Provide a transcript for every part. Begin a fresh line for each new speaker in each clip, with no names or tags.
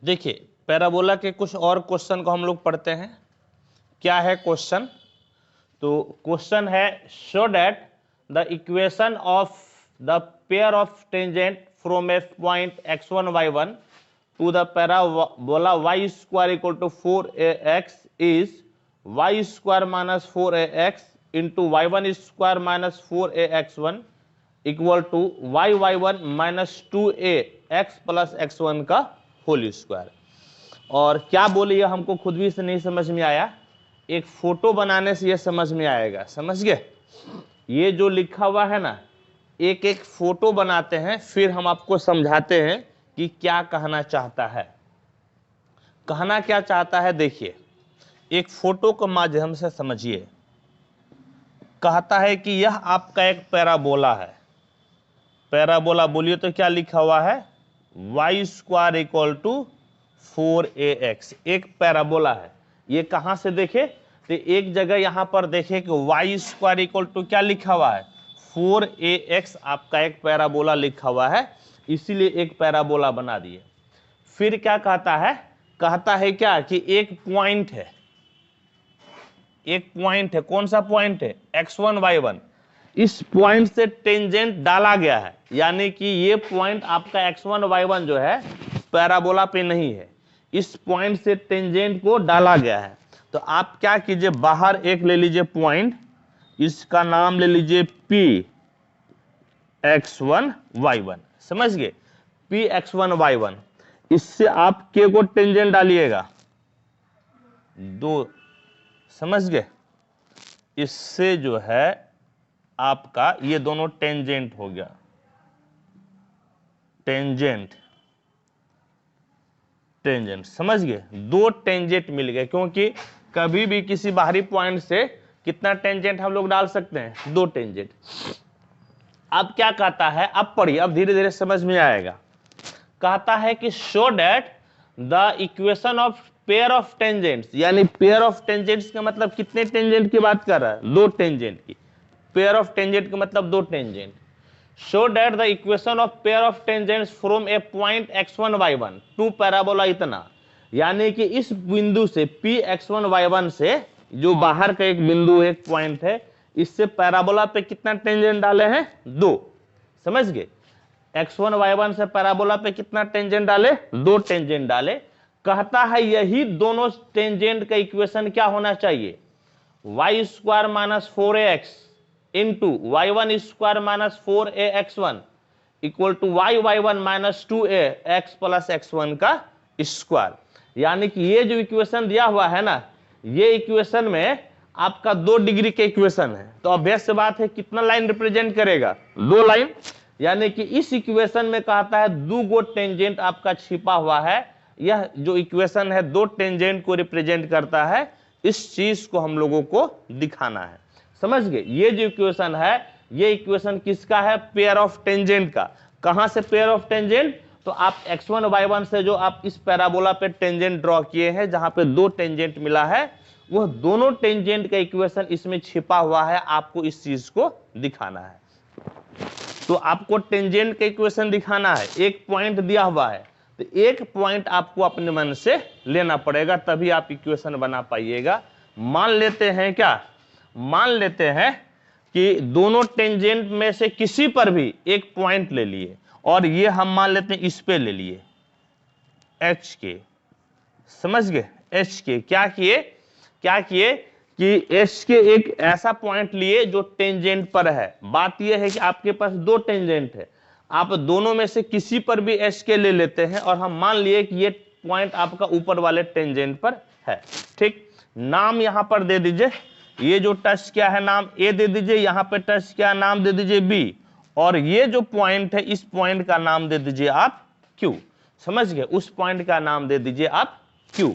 देखिए पैराबोला के कुछ और क्वेश्चन को हम लोग पढ़ते हैं। क्या है क्वेश्चन? तो क्वेश्चन है show that the equation of the pair of tangent from a point x1 y1 to the parabola y square equal to 4ax is y square minus 4ax into y1 square minus 4ax1 equal to y1 minus 2ax plus x1 का whole square. और क्या बोले ये हमको खुद भी से नहीं समझ में आया, एक फोटो बनाने से ये समझ में आएगा। समझ गए? ये जो लिखा हुआ है ना, एक एक फोटो बनाते हैं, फिर हम आपको समझाते हैं कि क्या कहना चाहता है। कहना क्या चाहता है देखिए, एक फोटो के माध्यम से समझिए। कहता है कि यह आपका एक पैराबोला है। पैराबोला बोलिए तो क्या लिखा हुआ है? y square equal to 4ax। एक पैराबोला है। ये कहां से देखे? तो एक जगह यहां पर देखे कि y स्क्वायर इक्वल टू क्या लिखा हुआ है? 4ax आपका एक पैराबोला लिखा हुआ है, इसीलिए एक पैराबोला बना दिए। फिर क्या कहता है? कहता है क्या कि एक पॉइंट है, एक पॉइंट है। कौन सा पॉइंट है? x1 y1। इस पॉइंट से टेंजेंट डाला गया है, यानी कि ये पॉइंट आपका x1 y1 जो है पैराबोला पे नहीं है, इस पॉइंट से टेंजेंट को डाला गया है। तो आप क्या कीजिए, बाहर एक ले लीजिए पॉइंट, इसका नाम ले लीजिए p x1 y1। समझ गए? p x1 y1। इससे आप k को टेंजेंट डालिएगा 2। समझ गए? इससे जो है आपका ये दोनों टेंजेंट हो गया, टेंजेंट टेंजेंट। समझ गए? 2 टेंजेंट मिल गए, क्योंकि कभी भी किसी बाहरी पॉइंट से कितना टेंजेंट हम लोग डाल सकते हैं? 2 टेंजेंट। अब क्या कहता है? अब पढ़िए, अब धीरे धीरे समझ में आएगा। कहता है कि show that the equation of pair of tangents, यानी पेयर ऑफ टेंजेंट्स का मतलब कितने टेंजेंट की बात कर रहा है? 2 टेंजेंट की। पेयर ऑफ टेंजेंट का मतलब 2 tangent. Show that the equation of pair of tangents from a point x1 y1 to parabola इतना, यानी कि इस बिंदु से p x1 y1 से जो बाहर का एक बिंदु एक पॉइंट है, इससे पैराबोला पे कितना टेंजेंट डाले हैं? 2। समझ गए? x1 y1 से पैराबोला पे कितना टेंजेंट डाले? 2 टेंजेंट डाले। कहता है यही दोनों टेंजेंट का इक्वेशन क्या होना चाहिए? y square minus 4ax into y1 square minus 4ax1 equal to y1 minus 2ax plus x1 का स्क्वायर। यानी कि ये जो इक्वेशन दिया हुआ है ना, ये इक्वेशन में आपका 2 डिग्री के इक्वेशन है। तो ऑब्वियस से बात है कितना लाइन रिप्रेजेंट करेगा? 2 लाइन। यानी कि इस इक्वेशन में कहता है 2 गो टेंजेंट आपका छिपा हुआ है। यह जो इक्वेशन है 2 टेंजेंट को रिप्रेजेंट करता है। इस चीज को हम लोगों को दिखाना है। समझ गए? ये जो इक्वेशन है, ये इक्वेशन किसका है? पेयर ऑफ टेंजेंट का। कहां से पेयर ऑफ टेंजेंट? तो आप x1 y1 से जो आप इस पैराबोला पे टेंजेंट ड्रॉ किए हैं, जहां पे 2 टेंजेंट मिला है, वह दोनों टेंजेंट का इक्वेशन इसमें छिपा हुआ है। आपको इस चीज को दिखाना है। तो आपको टेंजेंट का इक्वेशन दिखाना है। एक पॉइंट दिया हुआ है, तो एक पॉइंट आपको अपने मन से लेना पड़ेगा, तभी आप इक्वेशन बना पाइएगा। मान लेते हैं क्या? मान लेते हैं कि दोनों टेंजेंट में से किसी पर भी एक पॉइंट ले लिए, और ये हम मान लेते हैं इस पे ले लिए h के। समझ गए? h के क्या किए? क्या किए कि h के एक ऐसा पॉइंट लिए जो टेंजेंट पर है। बात यह है कि आपके पास 2 टेंजेंट है, आप दोनों में से किसी पर भी h के ले लेते हैं, और हम मान लिए कि ये पॉइंट आपका ऊपर वाले टेंजेंट पर है। ठीक, नाम यहां पर दे दीजिए। ये जो टच क्या है, नाम A दे दीजिए। यहां पे टच क्या नाम दे दीजिए B, और ये जो पॉइंट है, इस पॉइंट का नाम दे दीजिए आप Q। समझ गए? उस पॉइंट का नाम दे दीजिए आप Q।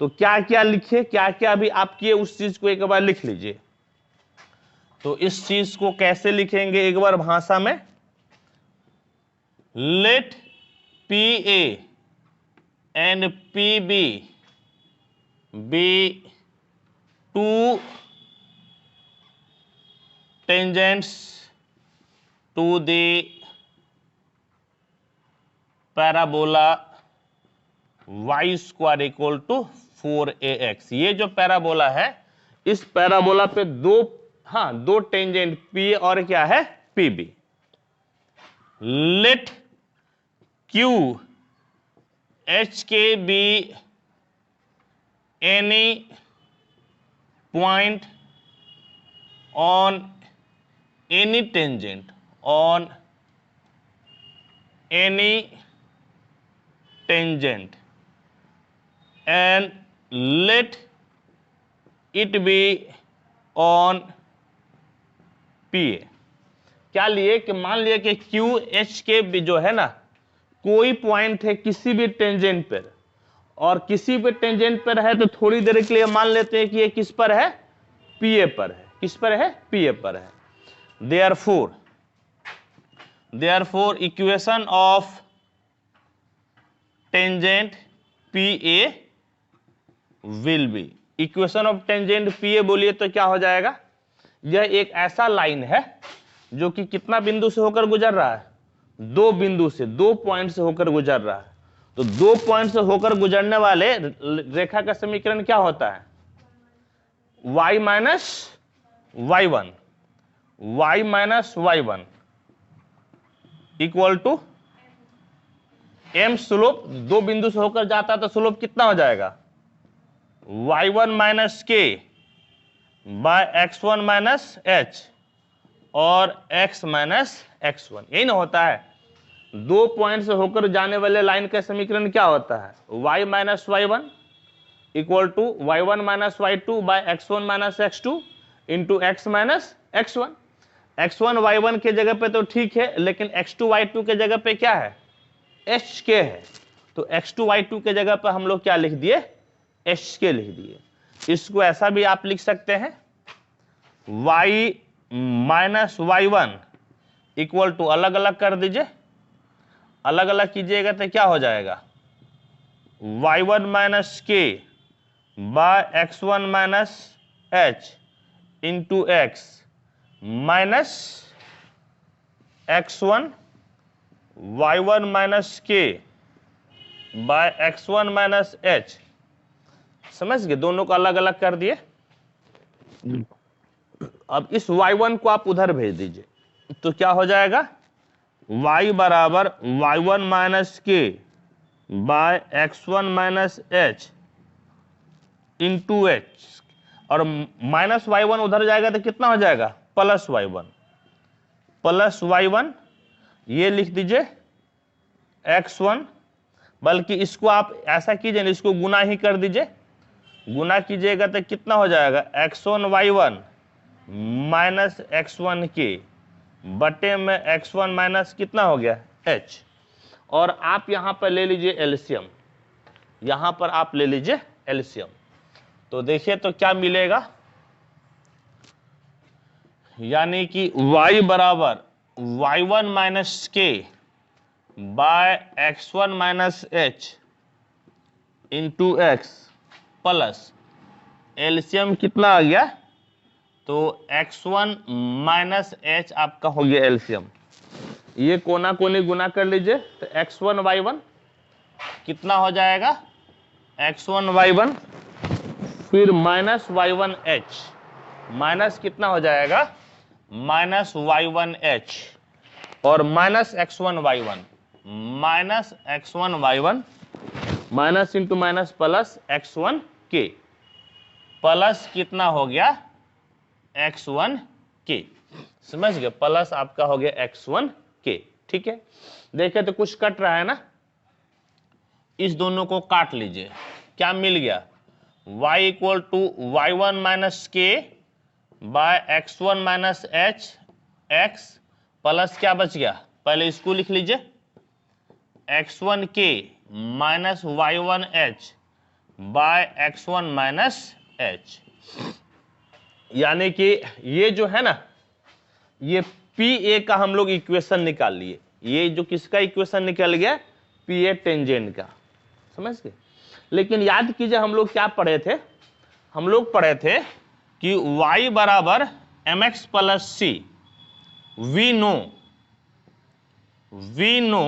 तो क्या क्या लिखे, क्या क्या भी आप किए, उस चीज को एक बार लिख लीजिए। तो इस चीज को कैसे लिखेंगे एक बार भाषा में? Let PA and PB be 2 tangents to the parabola y square equal to 4ax। ये जो पैराबोला है, इस पैराबोला पे दो टेंजेंट पी और क्या है पीबी। लेट क्यू एच के be any point on any tangent and let it be on PA। क्या लिए कि मान लिया कि क्यू एच के भी जो है ना, कोई पॉइंट है किसी भी टेंजेंट पर, और किसी भी टेंजेंट पर है तो थोड़ी देर के लिए मान लेते हैं कि ये किस पर है, पीए पर है। किस पर है, पीए पर है। therefore equation of tangent PA will be, equation of tangent PA बोलिए तो क्या हो जाएगा, यह एक ऐसा लाइन है जो कि कितना बिंदु से होकर गुजर रहा है, दो बिंदु से, 2 पॉइंट से होकर गुजर रहा है। तो 2 पॉइंट से होकर गुजरने वाले रेखा का समीकरण क्या होता है, y minus y1 equal to m slope, 2 बिंदु से होकर जाता है तो स्लोप कितना हो जाएगा, y1 minus k by x1 minus h और x माइनस x1, यही ना होता है। 2 पॉइंट से होकर जाने वाले लाइन का समीकरण क्या होता है, y minus y1 equal to y1 minus y2 by x1 minus x2 into x minus x1। x1 y1 के जगह पे तो ठीक है, लेकिन x2 y2 के जगह पे क्या है, hk है। तो x2 y2 के जगह पे हम लोग क्या लिख दिए, hk लिख दिए। इसको ऐसा भी आप लिख सकते हैं, y minus y1 equal to, अलग अलग कर दीजिए, अलग अलग कीजिएगा तो क्या हो जाएगा, y1 minus k by x1 minus h into x minus x1 y1 minus k by x1 minus h। समझ गए, दोनों को अलग अलग कर दिए। अब इस y1 को आप उधर भेज दीजिए तो क्या हो जाएगा, y बराबर y1 minus k by x1 minus h into h, और माइनस y1 उधर जाएगा तो कितना हो जाएगा, प्लस y1, ये लिख दीजिए x1, बल्कि इसको आप ऐसा कीजिए ना, इसको गुना ही कर दीजिए, गुना कीजिएगा तो कितना हो जाएगा, x1 y1 minus x1 k बटे में x1 माइनस कितना हो गया h। और आप यहां पर ले लीजिए एलसीएम, यहां पर आप ले लीजिए एलसीएम, तो देखिए तो क्या मिलेगा, यानी कि y बराबर y1 minus k by x1 minus h into x plus LCM कितना आ गया, तो x1 माइनस h आपका हो गया एलसीएम। ये कोना कोनी गुना कर लीजिए तो x1 y1 कितना हो जाएगा, x1 y1 फिर माइनस y1 h, माइनस कितना हो जाएगा, माइनस y1 h और minus x1 y1, minus x1 y1 minus into minus plus x1 k plus कितना हो गया x1 k। समझ गए, प्लस आपका हो गया x1 k। ठीक है, देखे तो कुछ कट रहा है ना, इस दोनों को काट लीजिए, क्या मिल गया, y equal to y1 minus k by x1 minus h x plus क्या बच गया, पहले इसको लिख लीजिए, x1 k minus y1 h by x1 minus h। यानी कि ये जो है ना, ये PA का हम लोग इक्वेशन निकाल लिए। ये जो किसका इक्वेशन निकल गया, PA टेंजेंट का। समझ गए, लेकिन याद कीजिए हम लोग क्या पढ़े थे, हम लोग पढ़े थे कि y बराबर mx plus c, we know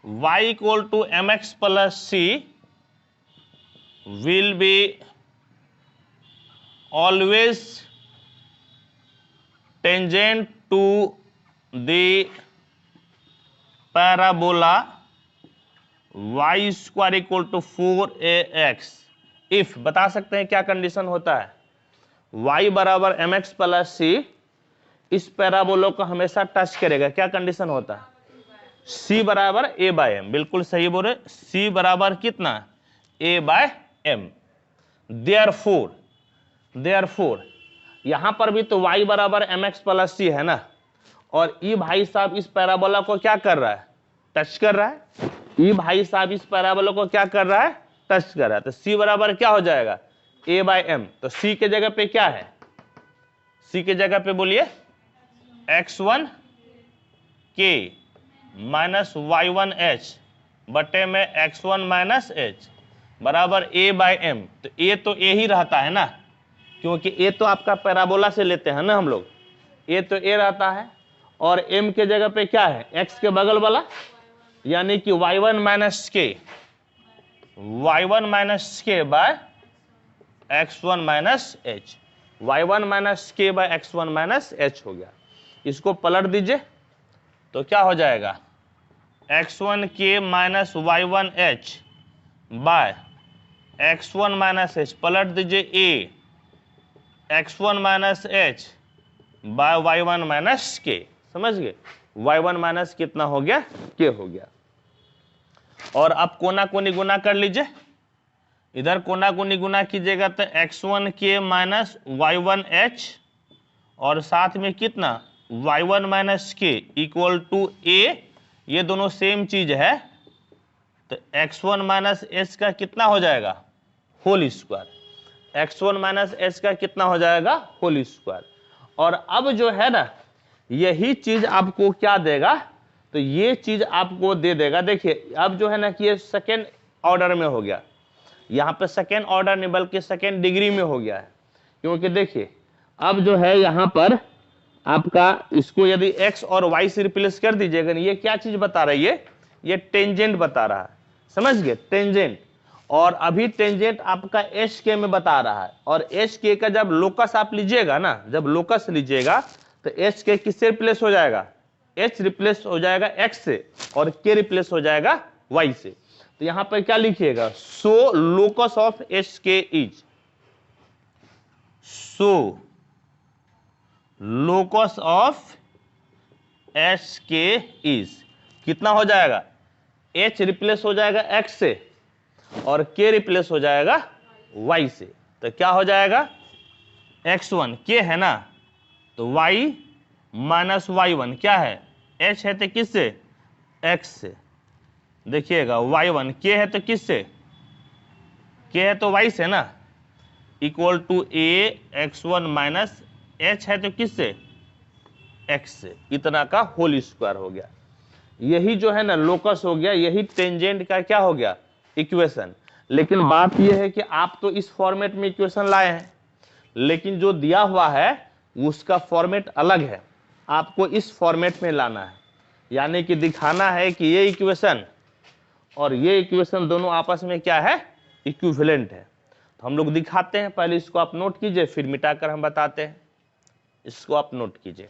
y equal to mx plus c will be always tangent to the parabola y square equal to 4ax if, बता सकते हैं क्या कंडीशन होता है, y बराबर mx प्लस c इस पैराबोला को हमेशा टच करेगा, क्या कंडीशन होता है, c बराबर a बाय एम, बिल्कुल सही बोले, c बराबर कितना, a बाय एम। देयरफॉर यहां पर भी तो y बराबर mx प्लस c है ना, और ई भाई साहब इस पैराबोला को क्या कर रहा है, टच कर रहा है, ई भाई साहब इस पैराबोला को क्या कर रहा है, टच कर रहा है, तो c बराबर क्या हो जाएगा, a बाय एम। तो c के जगह पे क्या है, c के जगह पे बोलिए x1 k माइनस y1h बटे में x1 माइनस h बराबर a बाय एम। तो a तो a ही रहता है ना, क्योंकि a तो आपका पैराबोला से लेते हैं ना हम लोग, a तो a रहता है, और m के जगह पे क्या है, x के बगल वाला, यानी कि y1 minus k by x1 minus h, y1 minus k by x1 minus h हो गया। इसको पलट दीजिए तो क्या हो जाएगा, x1 k minus y1h by x1 minus h, पलट दीजिए a x1 minus h by y1 minus k, समझ गए, y1 माइनस कितना हो गया, k हो गया। और अब कोना कोनी गुना कर लीजिए, इधर कोना कोनी गुना कीजिएगा तो x1 k माइनस y1h और साथ में कितना y1 minus k equal to a, ये दोनों सेम चीज है, तो x1 माइनस h का कितना हो जाएगा, whole square, x1 minus h का कितना हो जाएगा, होल स्क्वायर। और अब जो है ना, यही चीज आपको क्या देगा, तो ये चीज आपको दे देगा, देखिए अब जो है ना कि ये सेकेंड ऑर्डर में हो गया, यहाँ पे सेकेंड ऑर्डर नहीं बल्कि सेकेंड डिग्री में हो गया है, क्योंकि देखिए अब जो है यहाँ पर आपका इसको यदि x और y से रिप्लेस कर दीजिएगा, ये क्या चीज बता रहा है, ये टेंजेंट बता रहा है, समझ गए, टेंजेंट। और अभी टेंजेंट आपका एच के में बता रहा है, और एच के का जब लोकस आप लीजिएगा ना, जब लोकस लीजिएगा तो एच के किससे रिप्लेस हो जाएगा, एच रिप्लेस हो जाएगा एक्स से और के रिप्लेस हो जाएगा वाई से। तो यहां पर क्या लिखिएगा, सो लोकस ऑफ एच के is, so locus of H के इज कितना हो जाएगा, एच रिप्लेस हो जाएगा एक्स से और के रिप्लेस हो जाएगा वाई से, तो क्या हो जाएगा, x1 के है ना, तो y माइनस y1 क्या है, h है तो किससे, x से, देखिएगा y1 के है तो किससे, के है तो y से ना, equal to a x1 minus h है तो किससे, x से, इतना का होल स्क्वायर हो गया। यही जो है ना लोकस हो गया, यही टेंजेंट का क्या हो गया, इक्वेशन। लेकिन बात यह है कि आप तो इस फॉर्मेट में इक्वेशन लाए हैं, लेकिन जो दिया हुआ है उसका फॉर्मेट अलग है, आपको इस फॉर्मेट में लाना है, यानी कि दिखाना है कि ये इक्वेशन और ये इक्वेशन दोनों आपस में क्या है, इक्विवेलेंट है। तो हम लोग दिखाते हैं, पहले इसको आप नोट कीजिए, फिर मिटाकर हम बताते हैं। इसको आप नोट कीजिए,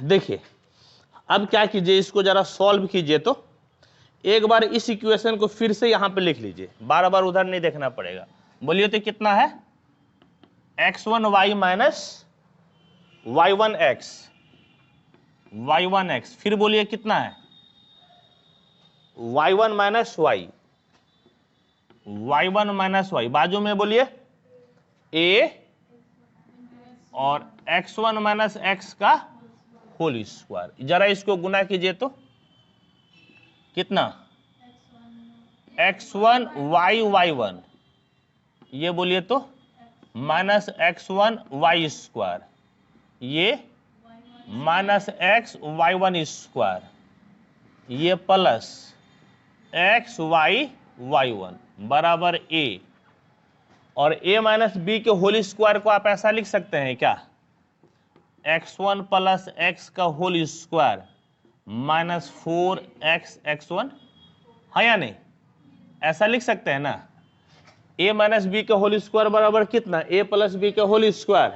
देखिए अब क्या कीजिए, इसको जरा सॉल्व कीजिए, तो एक बार इस इक्वेशन को फिर से यहां पे लिख लीजिए, बार बार उधर नहीं देखना पड़ेगा। बोलिए तो कितना है, x1y माइनस y1x, फिर बोलिए कितना है, y1 माइनस y, बाजू में बोलिए a और x1 माइनस x का होल स्क्वायर। जरा इसको गुना कीजिए तो कितना, x1 y y1, ये बोलिए तो माइनस x1 वाई स्क्वायर, ये minus x Y one square, ये plus X Y Y one बराबर a, और a माइनस बी के होल स्क्वायर को आप ऐसा लिख सकते हैं क्या, x1 प्लस एक्स का whole square minus 4x x1, है या नहीं, ऐसा लिख सकते हैं ना। a माइनस बी का होल स्क्वायर बराबर कितना, a प्लस बी का होल स्क्वायर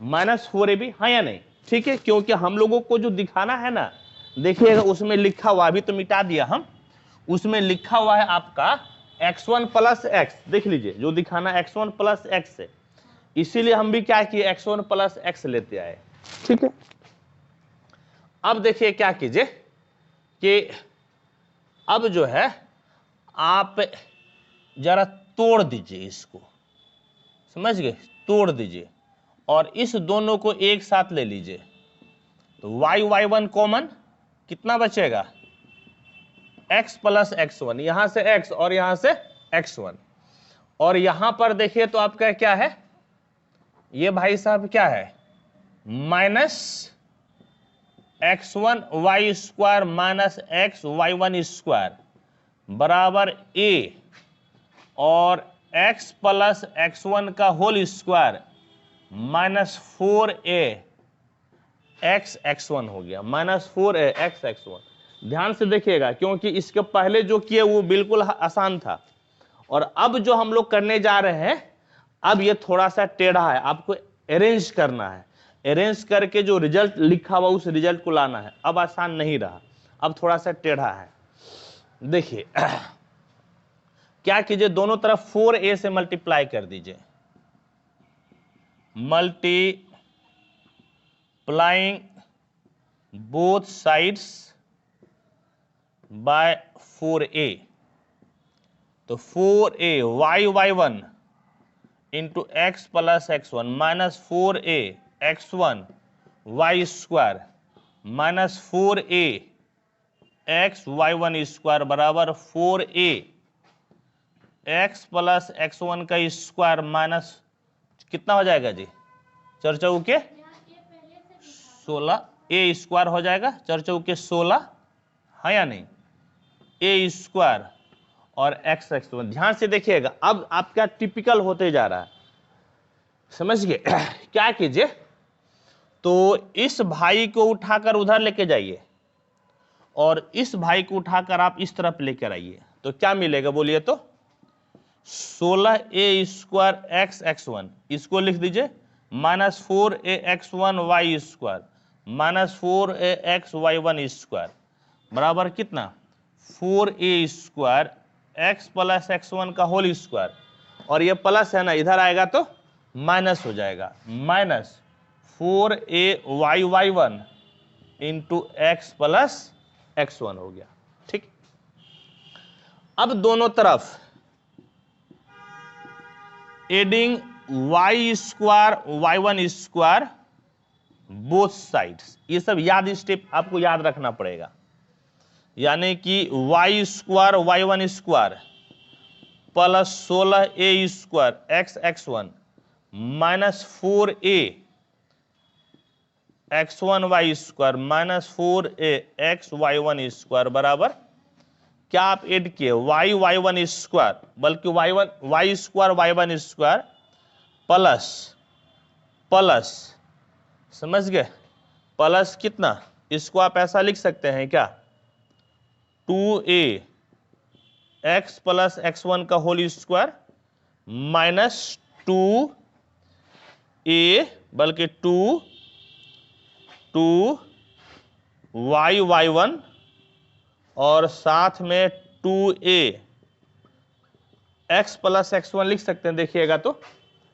माइनस 4ab, है या नहीं, ठीक है। क्योंकि हम लोगों को जो दिखाना है ना, देखिएगा उसमें लिखा हुआ, अभी तो मिटा दिया हम, उसमें लिखा हुआ है आपका x1 प्लस एक्स, देख लीजिए जो दिखाना x1 प्लस एक्स है, इसीलिए हम भी क्या किए x1 प्लस एक्स लेते आए, ठीक है। अब देखिए क्या कीजिए कि अब जो है आप जरा तोड़ दीजिए इसको, समझ गए, तोड़ दीजिए और इस दोनों को एक साथ ले लीजिए, तो वाई वाई वन कॉमन कितना बचेगा, x प्लस x1, यहां से x और यहां से x1, और यहां पर देखिए तो आपका क्या है, ये भाई साहब क्या है, minus x1 Y square minus x Y one square बराबर a, और x प्लस x1 का whole square minus 4a x x1 हो गया, माइनस 4a x x1। ध्यान से देखिएगा क्योंकि इसके पहले जो किए वो बिल्कुल आसान था, और अब जो हम लोग करने जा रहे हैं अब ये थोड़ा सा टेढ़ा है, आपको अरेंज करना है, अरेंज करके जो रिजल्ट लिखा हुआ उस रिजल्ट को लाना है। अब आसान नहीं रहा, अब थोड़ा सा टेढ़ा है। देखिए क्या कीजिए, दोनों तरफ 4a से मल्टीप्लाई कर दीजिए, multiplying both sides by 4a, तो 4a y Y one into x plus x1 minus 4a x1 Y square minus 4a x Y one square बराबर 4a एक्स प्लस x1 का स्क्वायर माइनस कितना हो जाएगा जी, चर्चा के 16 a स्क्वायर हो जाएगा, चर्चा के 16, है या नहीं, a स्क्वायर और x x1। ध्यान से देखिएगा अब आपका टिपिकल होते जा रहा है, समझ गए। क्या कीजिए, तो इस भाई को उठाकर उधर लेके जाइए और इस भाई को उठाकर आप इस तरफ लेकर आइए, तो क्या मिलेगा बोलिए, तो 16a स्क्वायर एक्स x1, इसको लिख दीजिए minus 4a x1 Y square minus 4a x Y one square बराबर कितना, 4a square x plus x1 का होल स्क्वायर, और ये प्लस है ना, इधर आएगा तो माइनस हो जाएगा, minus 4a y Y one into x plus x1 हो गया, ठीक। अब दोनों तरफ adding y square y one square both sides, ये सब याद स्टेप आपको याद रखना पड़ेगा, यानी कि y square y one square plus 16a square x x1 minus 4a x1 Y square minus 4a x Y one square बराबर क्या आप ऐड किए, वाई वाई वन स्क्वायर, बल्कि y square y one square plus plus, समझ गए, plus कितना, इसको आप ऐसा लिख सकते हैं क्या, 2a एक्स प्लस x1 का होल स्क्वायर माइनस 2a बल्कि 2 वाई वाई वन और साथ में 2a x प्लस x1 लिख सकते हैं, देखिएगा तो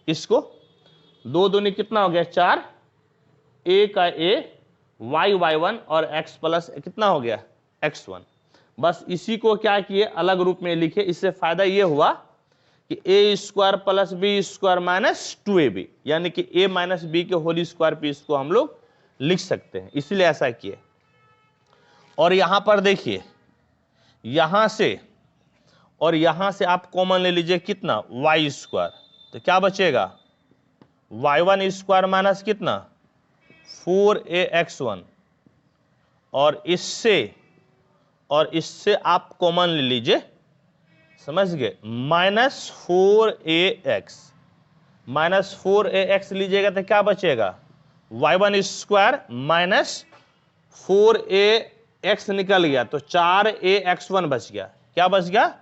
इसको 2 दूनी कितना हो गया 4, a का a वाई वाई वन और x प्लस कितना हो गया x1। बस इसी को क्या किए अलग रूप में लिखे, इससे फायदा ये हुआ कि a square plus b square minus 2ab, यानी कि a माइनस बी के होल स्क्वायर पे इसको हम लोग लिख सकते हैं, इसलिए ऐसा किए। और यहां पर देखिए यहां से और यहां से आप कॉमन ले लीजिए कितना, वाई स्क्वायर, तो क्या बचेगा, y1 स्क्वायर माइनस कितना 4ax1, और इससे आप कॉमन ले लीजिए, समझ गए, -4ax लीजिएगा तो क्या बचेगा, y1 स्क्वायर माइनस 4ax निकल गया तो 4ax1 बच गया। क्या बच गया,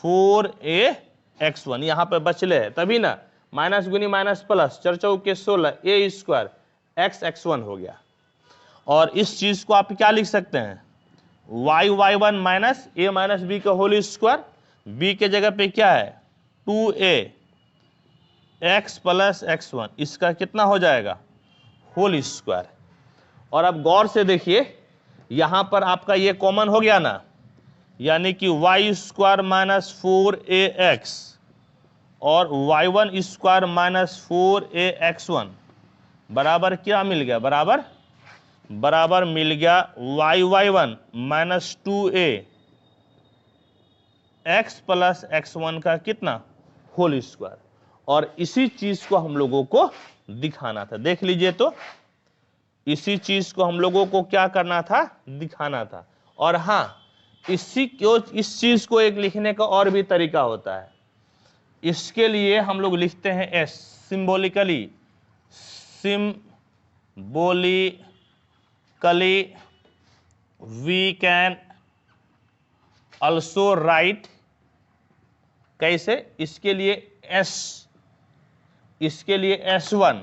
4ax1 यहां पे बचले है, तभी ना माइनस गुनी माइनस प्लस 4 चौके 16 a स्क्वायर x1 हो गया। और इस चीज को आप क्या लिख सकते हैं, y1 minus a minus b का होल स्क्वायर, b के जगह पे क्या है 2a x प्लस x1, इसका कितना हो जाएगा होल स्क्वायर। और अब गौर से देखिए यहां पर आपका ये कॉमन हो गया ना, यानी कि y स्क्वायर माइनस 4ax और y1 स्क्वायर माइनस 4ax1 बराबर क्या मिल गया, बराबर मिल गया y1 minus 2a x plus x1 का कितना होल स्क्वायर। और इसी चीज को हम लोगों को दिखाना था, देख लीजिए, तो इसी चीज को हम लोगों को क्या करना था, दिखाना था। और हां, इस चीज को एक लिखने का और भी तरीका होता है। इसके लिए हम लोग लिखते हैं s, symbolically we can also write, कैसे, इसके लिए s1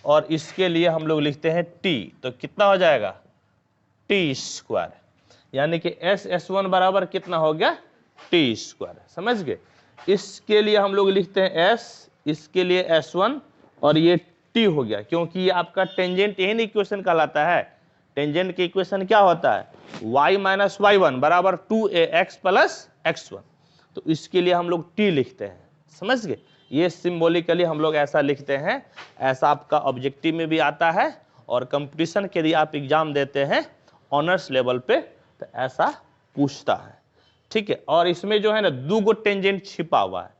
और इसके लिए हम लोग लिखते हैं t, तो कितना हो जाएगा t स्क्वायर, यानी कि s1 बराबर कितना हो गया t स्क्वायर, समझ गए। इसके लिए हम लोग लिखते हैं s, इसके लिए s1 और ये t हो गया, क्योंकि ये आपका टेंजेंट यही इक्वेशन कहलाता है। टेंजेंट की इक्वेशन क्या होता है, y माइनस y1 बराबर 2ax प्लस x1, तो इसके लिए हम लोग t लिखते हैं, समझ गए। ये सिंबॉलिकली हम लोग ऐसा लिखते हैं, ऐसा आपका ऑब्जेक्टिव में भी आता है और कंपटीशन के लिए आप एग्जाम देते हैं ऑनर्स लेवल पे तो ऐसा पूछता है, ठीक है। और इसमें जो है ना 2 गो टेंजेंट छिपा हुआ है,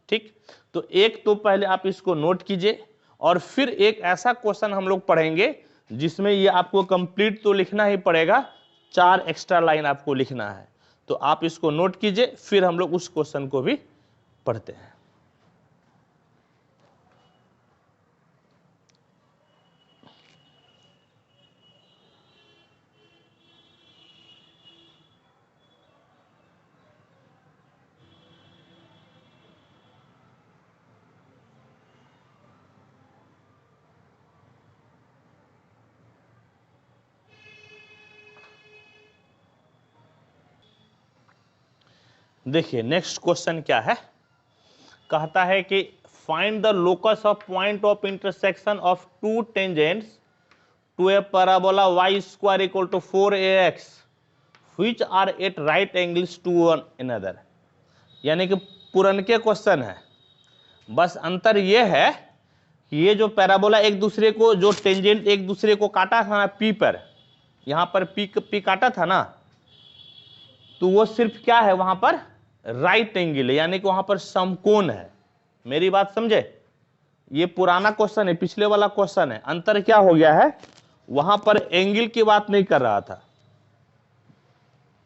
ठीक। तो एक तो पहले आप इसको नोट कीजिए और फिर एक ऐसा क्वेश्चन हम लोग पढ़ेंगे जिसमें ये आपको कंप्लीट तो लिखना ही पड़ेगा, 4 एक्स्ट्रा लाइन आपको लिखना है। तो आप इसको नोट कीजिए, फिर हम लोग उस क्वेश्चन को भी पढ़ते हैं। देखिए नेक्स्ट क्वेश्चन क्या है, कहता है कि find the locus of point of intersection of 2 tangents to a parabola y square equal to 4ax which are at right angles to one another. यानी कि पुरनके क्वेश्चन है, बस अंतर यह है कि ये जो पैराबोला एक दूसरे को, जो टेंजेंट एक दूसरे को काटा था ना p पर, यहां पर p काटा था ना, तो वो सिर्फ क्या है, वहां पर राइट एंगल है, यानी कि वहां पर समकोण है। मेरी बात समझे, ये पुराना क्वेश्चन है, पिछले वाला क्वेश्चन है। अंतर क्या हो गया है, वहां पर एंगल की बात नहीं कर रहा था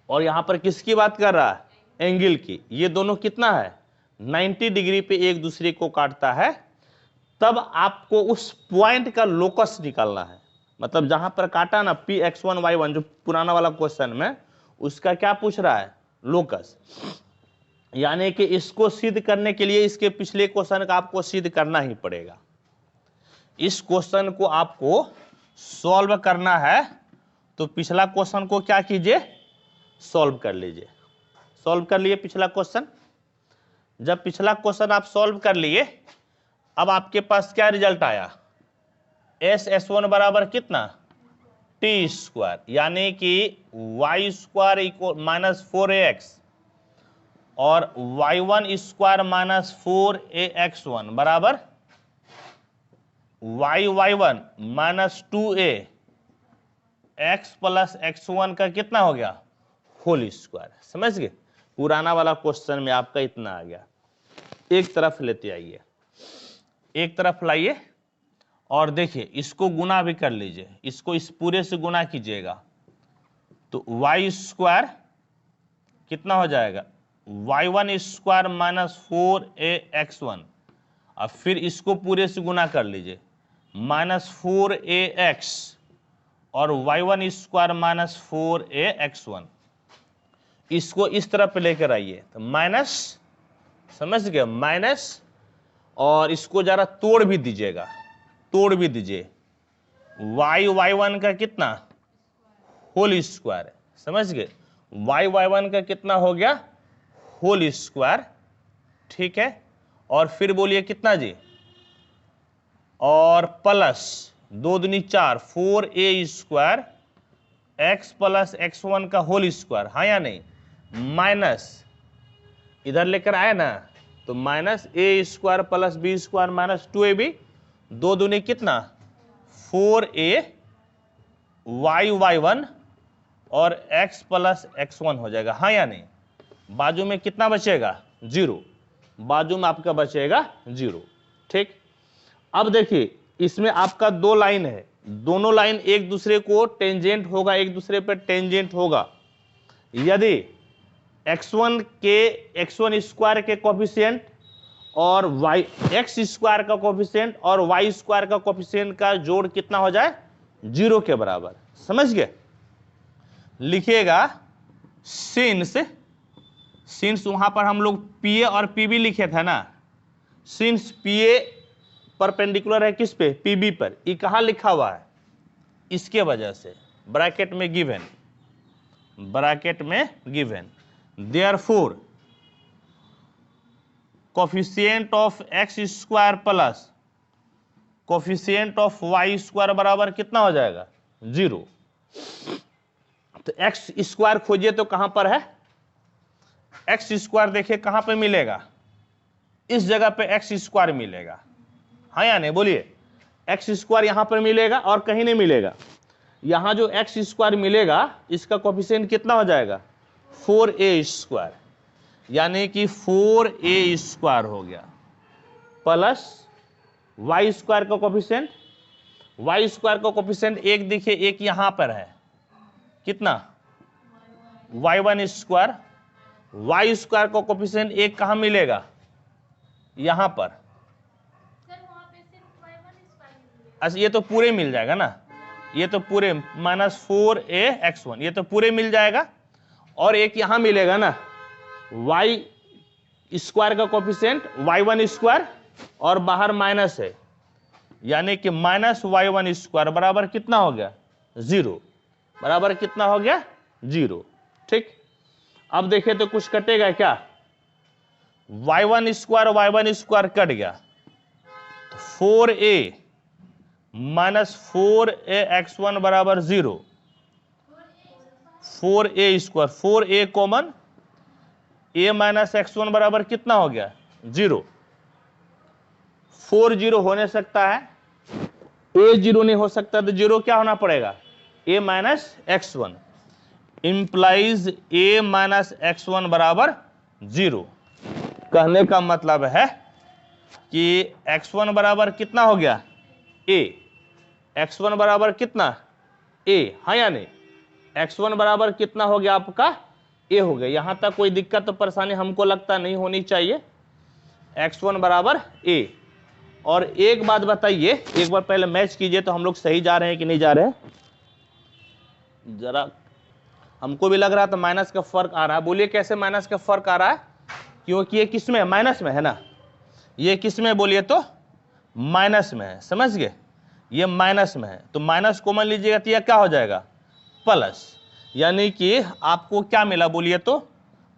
और यहां पर किसकी बात कर रहा है, एंगल की। ये दोनों कितना है 90 डिग्री पे एक दूसरे को काटता है। तब आपको उस पॉइंट का लोकस निकालना है, मतलब जहां पर काटा ना px1 y1, जो पुराना वाला क्वेश्चन में, उसका क्या पूछ रहा है, लोकस। यानी कि इसको सिद्ध करने के लिए इसके पिछले क्वेश्चन का आपको सिद्ध करना ही पड़ेगा। इस क्वेश्चन को आपको सॉल्व करना है, तो पिछला क्वेश्चन को क्या कीजिए, सॉल्व कर लीजिए। सॉल्व कर लिए पिछला क्वेश्चन। जब पिछला क्वेश्चन आप सॉल्व कर लिए, अब आपके पास क्या रिजल्ट आया, s1 बराबर कितना t स्क्वायर, यानी कि y square equal minus 4ax और y1 स्क्वायर माइनस 4ax1 बराबर y1 minus 2a x plus x1 का कितना हो गया, होल स्क्वायर। समझ गए, पुराना वाला क्वेश्चन में आपका इतना आ गया। एक तरफ लेते आइए, एक तरफ लाइए और देखिए इसको गुना भी कर लीजिए, इसको इस पूरे से गुना कीजिएगा तो वाई स्क्वायर कितना हो जाएगा, y1 स्क्वायर माइनस 4ax1, अब फिर इसको पूरे से गुना कर लीजिए माइनस 4ax और y1 स्क्वायर माइनस 4ax1, इसको इस तरफ लेकर आइए तो माइनस, समझ गए, माइनस, और इसको जरा तोड़ भी दीजिएगा, तोड़ भी दीजिए, y1 का कितना होल स्क्वायर, समझ गए, y1 का कितना हो गया होल स्क्वायर, ठीक है, और फिर बोलिए कितना जी, और प्लस 2 दूनी 4 4a square x plus x1 का होल स्क्वायर, हाँ या नहीं, माइनस इधर लेकर आए ना तो minus a square plus b square minus 2ab, 2 दूनी कितना 4a y1 और x प्लस x1 हो जाएगा, हाँ या नहीं, बाजू में कितना बचेगा 0, बाजू में आपका बचेगा 0, ठीक। अब देखिए इसमें आपका 2 लाइन है, दोनों लाइन एक दूसरे को टेंजेंट होगा, एक दूसरे पर टेंजेंट होगा, यदि x1 स्क्वायर के कोफिशिएंट और x स्क्वायर का कोफिशिएंट और y स्क्वायर का कोफिशिएंट का जोड़ कितना हो जाए 0 के बराबर, समझ गए, लिखिएगा सिंस वहां पर हम लोग PA और PB लिखे थे ना, सिंस PA परपेंडिकुलर है किस पे, PB पर, ये कहाँ लिखा हुआ है, इसके वजह से ब्रैकेट में given, therefore coefficient of x square plus coefficient of y square बराबर कितना हो जाएगा 0। तो x स्क्वायर खोजिए तो कहां पर है, x स्क्वायर देखिए कहां पे मिलेगा, इस जगह पे x स्क्वायर मिलेगा, हाँ या नहीं, बोलिए, x स्क्वायर यहां पर मिलेगा और कहीं नहीं मिलेगा, यहां जो x स्क्वायर मिलेगा इसका कोफिशिएंट कितना हो जाएगा 4a स्क्वायर, यानी कि 4a स्क्वायर हो गया प्लस y स्क्वायर का कोफिशिएंट, y स्क्वायर का कोफिशिएंट एक देखिए, एक यहां पर है कितना y1 स्क्वायर, y स्क्वायर का कोफिशिएंट एक कहां मिलेगा यहां पर, अच्छा ये तो पूरे मिल जाएगा ना, ये तो पूरे माइनस 4ax1 ये तो पूरे मिल जाएगा, और एक यहां मिलेगा ना y स्क्वायर का कोफिशिएंट y1 स्क्वायर और बाहर माइनस है, यानी कि माइनस y1 स्क्वायर बराबर कितना हो गया 0, बराबर कितना हो गया 0, ठीक। अब देखें तो कुछ कटेगा क्या, y1 स्क्वायर कट गया तो 4a माइनस 4ax1 बराबर 0, 4a square 4a common, a minus x1 बराबर कितना हो गया 0, 4 0 होने सकता है, a 0 नहीं हो सकता, तो 0 क्या होना पड़ेगा a minus x1, implies a minus x1 बराबर 0, कहने का मतलब है कि x1 बराबर कितना हो गया a, x1 बराबर कितना a, हाँ या नहीं, x1 बराबर कितना हो गया आपका a हो गया, यहां तक कोई दिक्कत तो परेशानी हमको लगता नहीं होनी चाहिए, x1 बराबर a। और एक बात बताइए, एक बार पहले मैच कीजिए तो हम लोग सही जा रहे हैं कि नहीं जा रहे हैं, जरा हमको भी लग रहा था माइनस का फर्क आ रहा है, बोलिए कैसे माइनस का फर्क आ रहा है, क्योंकि ये किस में माइनस में है ना, ये किस में बोलिए तो माइनस में है, समझ गए, ये माइनस में है, तो माइनस कॉमन लीजिएगा तो यह क्या हो जाएगा प्लस, यानी कि आपको क्या मिला बोलिए तो,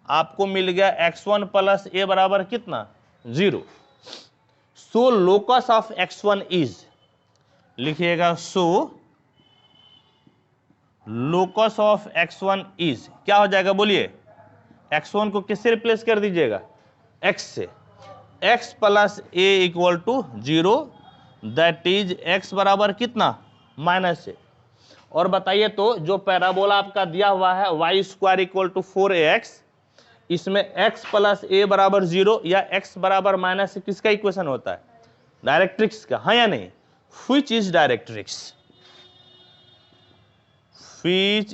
आपको मिल गया x1 प्लस a बराबर कितना 0। सो लोकस ऑफ x1 इज, लिखिएगा सो लोकस ऑफ x1 इज क्या हो जाएगा बोलिए, x1 को किससे रिप्लेस कर दीजिएगा x से, x plus a equal to 0, that is x बराबर कितना माइनस से। और बताइए तो जो पैराबोला आपका दिया हुआ है y square equal to 4ax, इसमें x प्लस ए बराबर 0 या x बराबर माइनस, किसका इक्वेशन होता है? डायरेक्ट्रिक्स का, हाँ या नहीं? Which is directrix? Which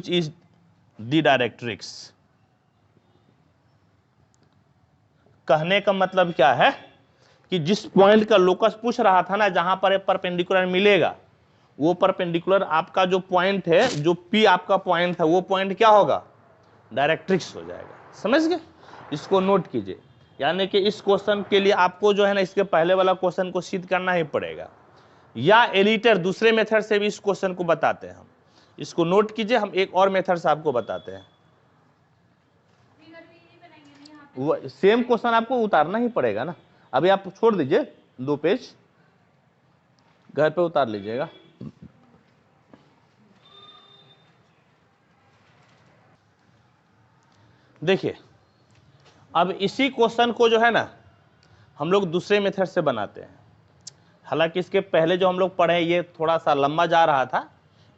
is the directrix? कहने का मतलब क्या है कि जिस पॉइंट का लोकस पूछ रहा था ना, जहां पर परपेंडिकुलर मिलेगा, वो परपेंडिकुलर आपका जो पॉइंट है, जो P आपका पॉइंट था, वो पॉइंट क्या होगा? डायरेक्ट्रिक्स हो जाएगा। समझ गए? इसको नोट कीजिए। यानी कि इस क्वेश्चन के लिए आपको जो है ना, इसके पहले वाला क्वेश्चन को सिद्ध करना ही पड़ेगा, या एडिटर दूसरे मेथड से भी इस क्वेश्चन को बताते हैं हम। इसको नोट कीजिए, हम एक और मेथड से आपको बताते हैं। सेम क्वेश्चन आपको उतारना ही पड़ेगा ना। अभी आप छोड़ दीजिए 2 पेज, घर पे उतार लीजिएगा। देखिए, अब इसी क्वेश्चन को जो है ना, हम लोग दूसरे मेथड से बनाते हैं। हालांकि इसके पहले जो हम लोग पढ़े ये थोड़ा सा लंबा जा रहा था,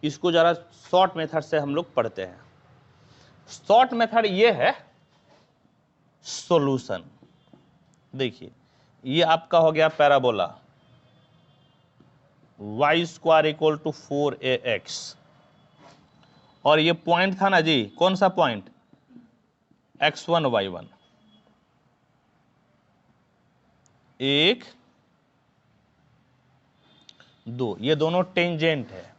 इसको जरा शॉर्ट मेथड से हम लोग पढ़ते हैं। शॉर्ट मेथड ये है सॉल्यूशन। देखिए, ये आपका हो गया parabola y square equal to 4ax, और ये पॉइंट था ना जी, कौन सा पॉइंट? x1 y1। 1 2, ये दोनों टेंजेंट है,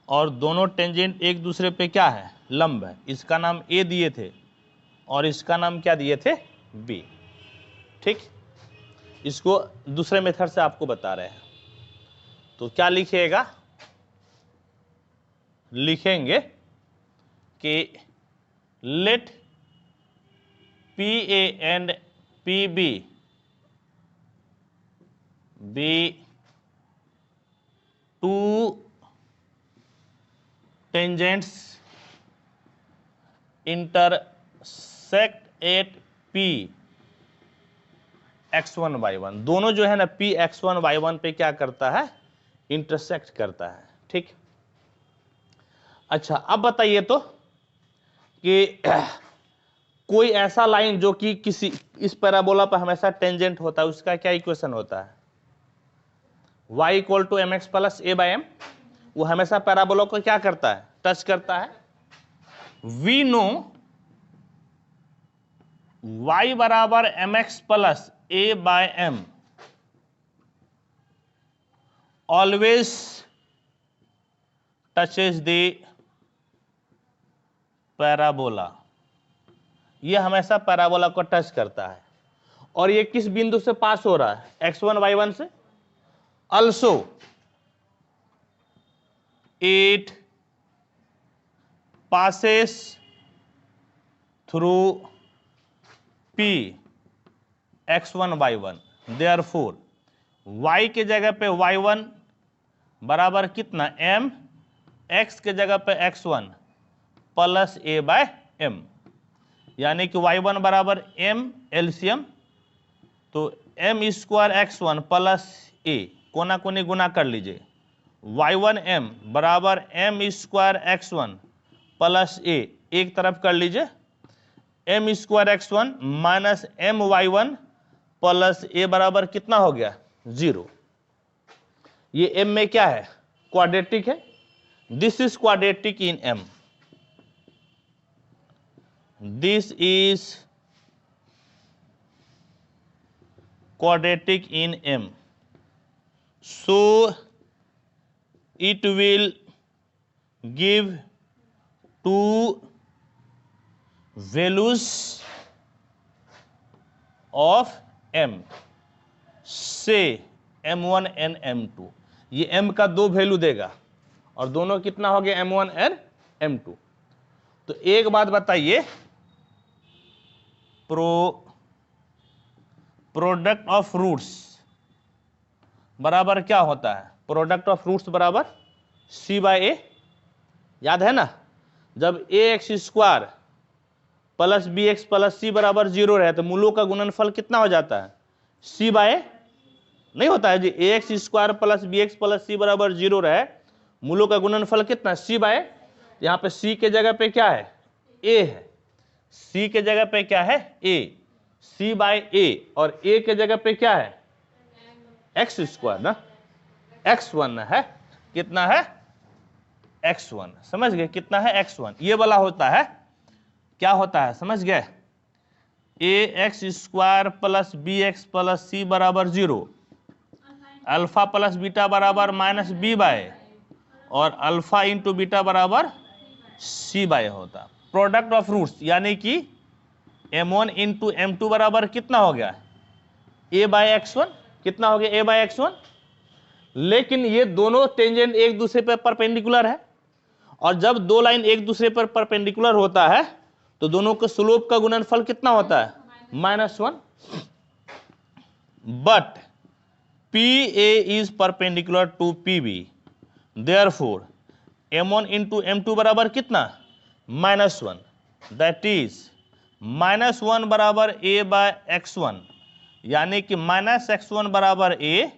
और दोनों टेंजेंट एक दूसरे पे क्या है? लंब है। इसका नाम A दिए थे और इसका नाम क्या दिए थे? B। ठीक, इसको दूसरे मेथड से आपको बता रहे हैं। तो क्या लिखिएगा? लिखेंगे कि let PA and PB be two tangents intersect at P x1 y1। दोनों जो है ना P x1 y1 पे क्या करता है? इंटरसेक्ट करता है। ठीक, अच्छा अब बताइए तो कि कोई ऐसा लाइन जो कि किसी इस पैराबोला पर हमेशा टेंजेंट होता है, उसका क्या इक्वेशन होता है? y equal to mx plus a by m। वो हमेशा पैराबोला को क्या करता है? टच करता है। वी नो y बराबर mx plus a by m always touches the parabola. ये हमेशा पैराबोला को टच करता है, और ये किस बिंदु से पास हो रहा है? x1 y1 से। also it passes through P x1 y1। therefore y के जगह पे y1 बराबर कितना? m, x के जगह पे x1 plus a by m, यानी कि y1 बराबर m एलसीएम, तो m square x1 plus a, कोना कोनी गुना कर लीजिए। y1m बराबर m square x1 plus a, एक तरफ कर लीजिए। m square x1 minus m y1 plus a बराबर कितना हो गया? 0। ये m में क्या है? क्वाड्रेटिक है। This is quadratic in m। This is quadratic in m, so it will give two values of m, say m1 and m2। ये m का 2 वैल्यू देगा, और दोनों कितना हो गया? m1 और m2। तो एक बात बताइए, प्रोडक्ट ऑफ रूट्स बराबर क्या होता है? प्रोडक्ट ऑफ रूट्स बराबर c बाय ए। याद है ना, जब ax square plus B X plus C बराबर 0 रहे तो मूलों का गुणनफल कितना हो जाता है? c बाय नहीं होता है जी। ax square plus B X plus C बराबर 0 रहे, मूलों का गुणनफल कितना, c बाय, यहाँ पे c के जगह पे क्या है, a है, c के जगह पे क्या है, a, c बाय a, और a के जगह पे क्या है, एक्स स्क्वायर ना, x1 है, कितना है, x1, समझ गए, कितना है, x1, ये वाला होता है, क्या होता है, समझ गए, ax square plus bx plus c बराबर 0, अल्फा प्लस बीटा बराबर माइनस बी बाय, और अल्फा इंटू बीटा बराबर c बाय होता, प्रोडक्ट ऑफ रूट्स, यानी कि m1 इंटू m2 बराबर कितना हो गया, a बाय x1, कितना हो गया, a बाय x1, लेकिन ये दोनों टेंजेंट एक दूसरे पर परपेंडिकुलर है, और जब दो लाइन एक दूसरे पर परपेंडिकुलर होता है तो दोनों के स्लोप का गुणनफल कितना होता है, -1, but PA is perpendicular to PB, therefore m1 into m2 बराबर कितना, -1, दैट इज -1 बराबर a बाय x1, यानी कि -x1 बराबर a,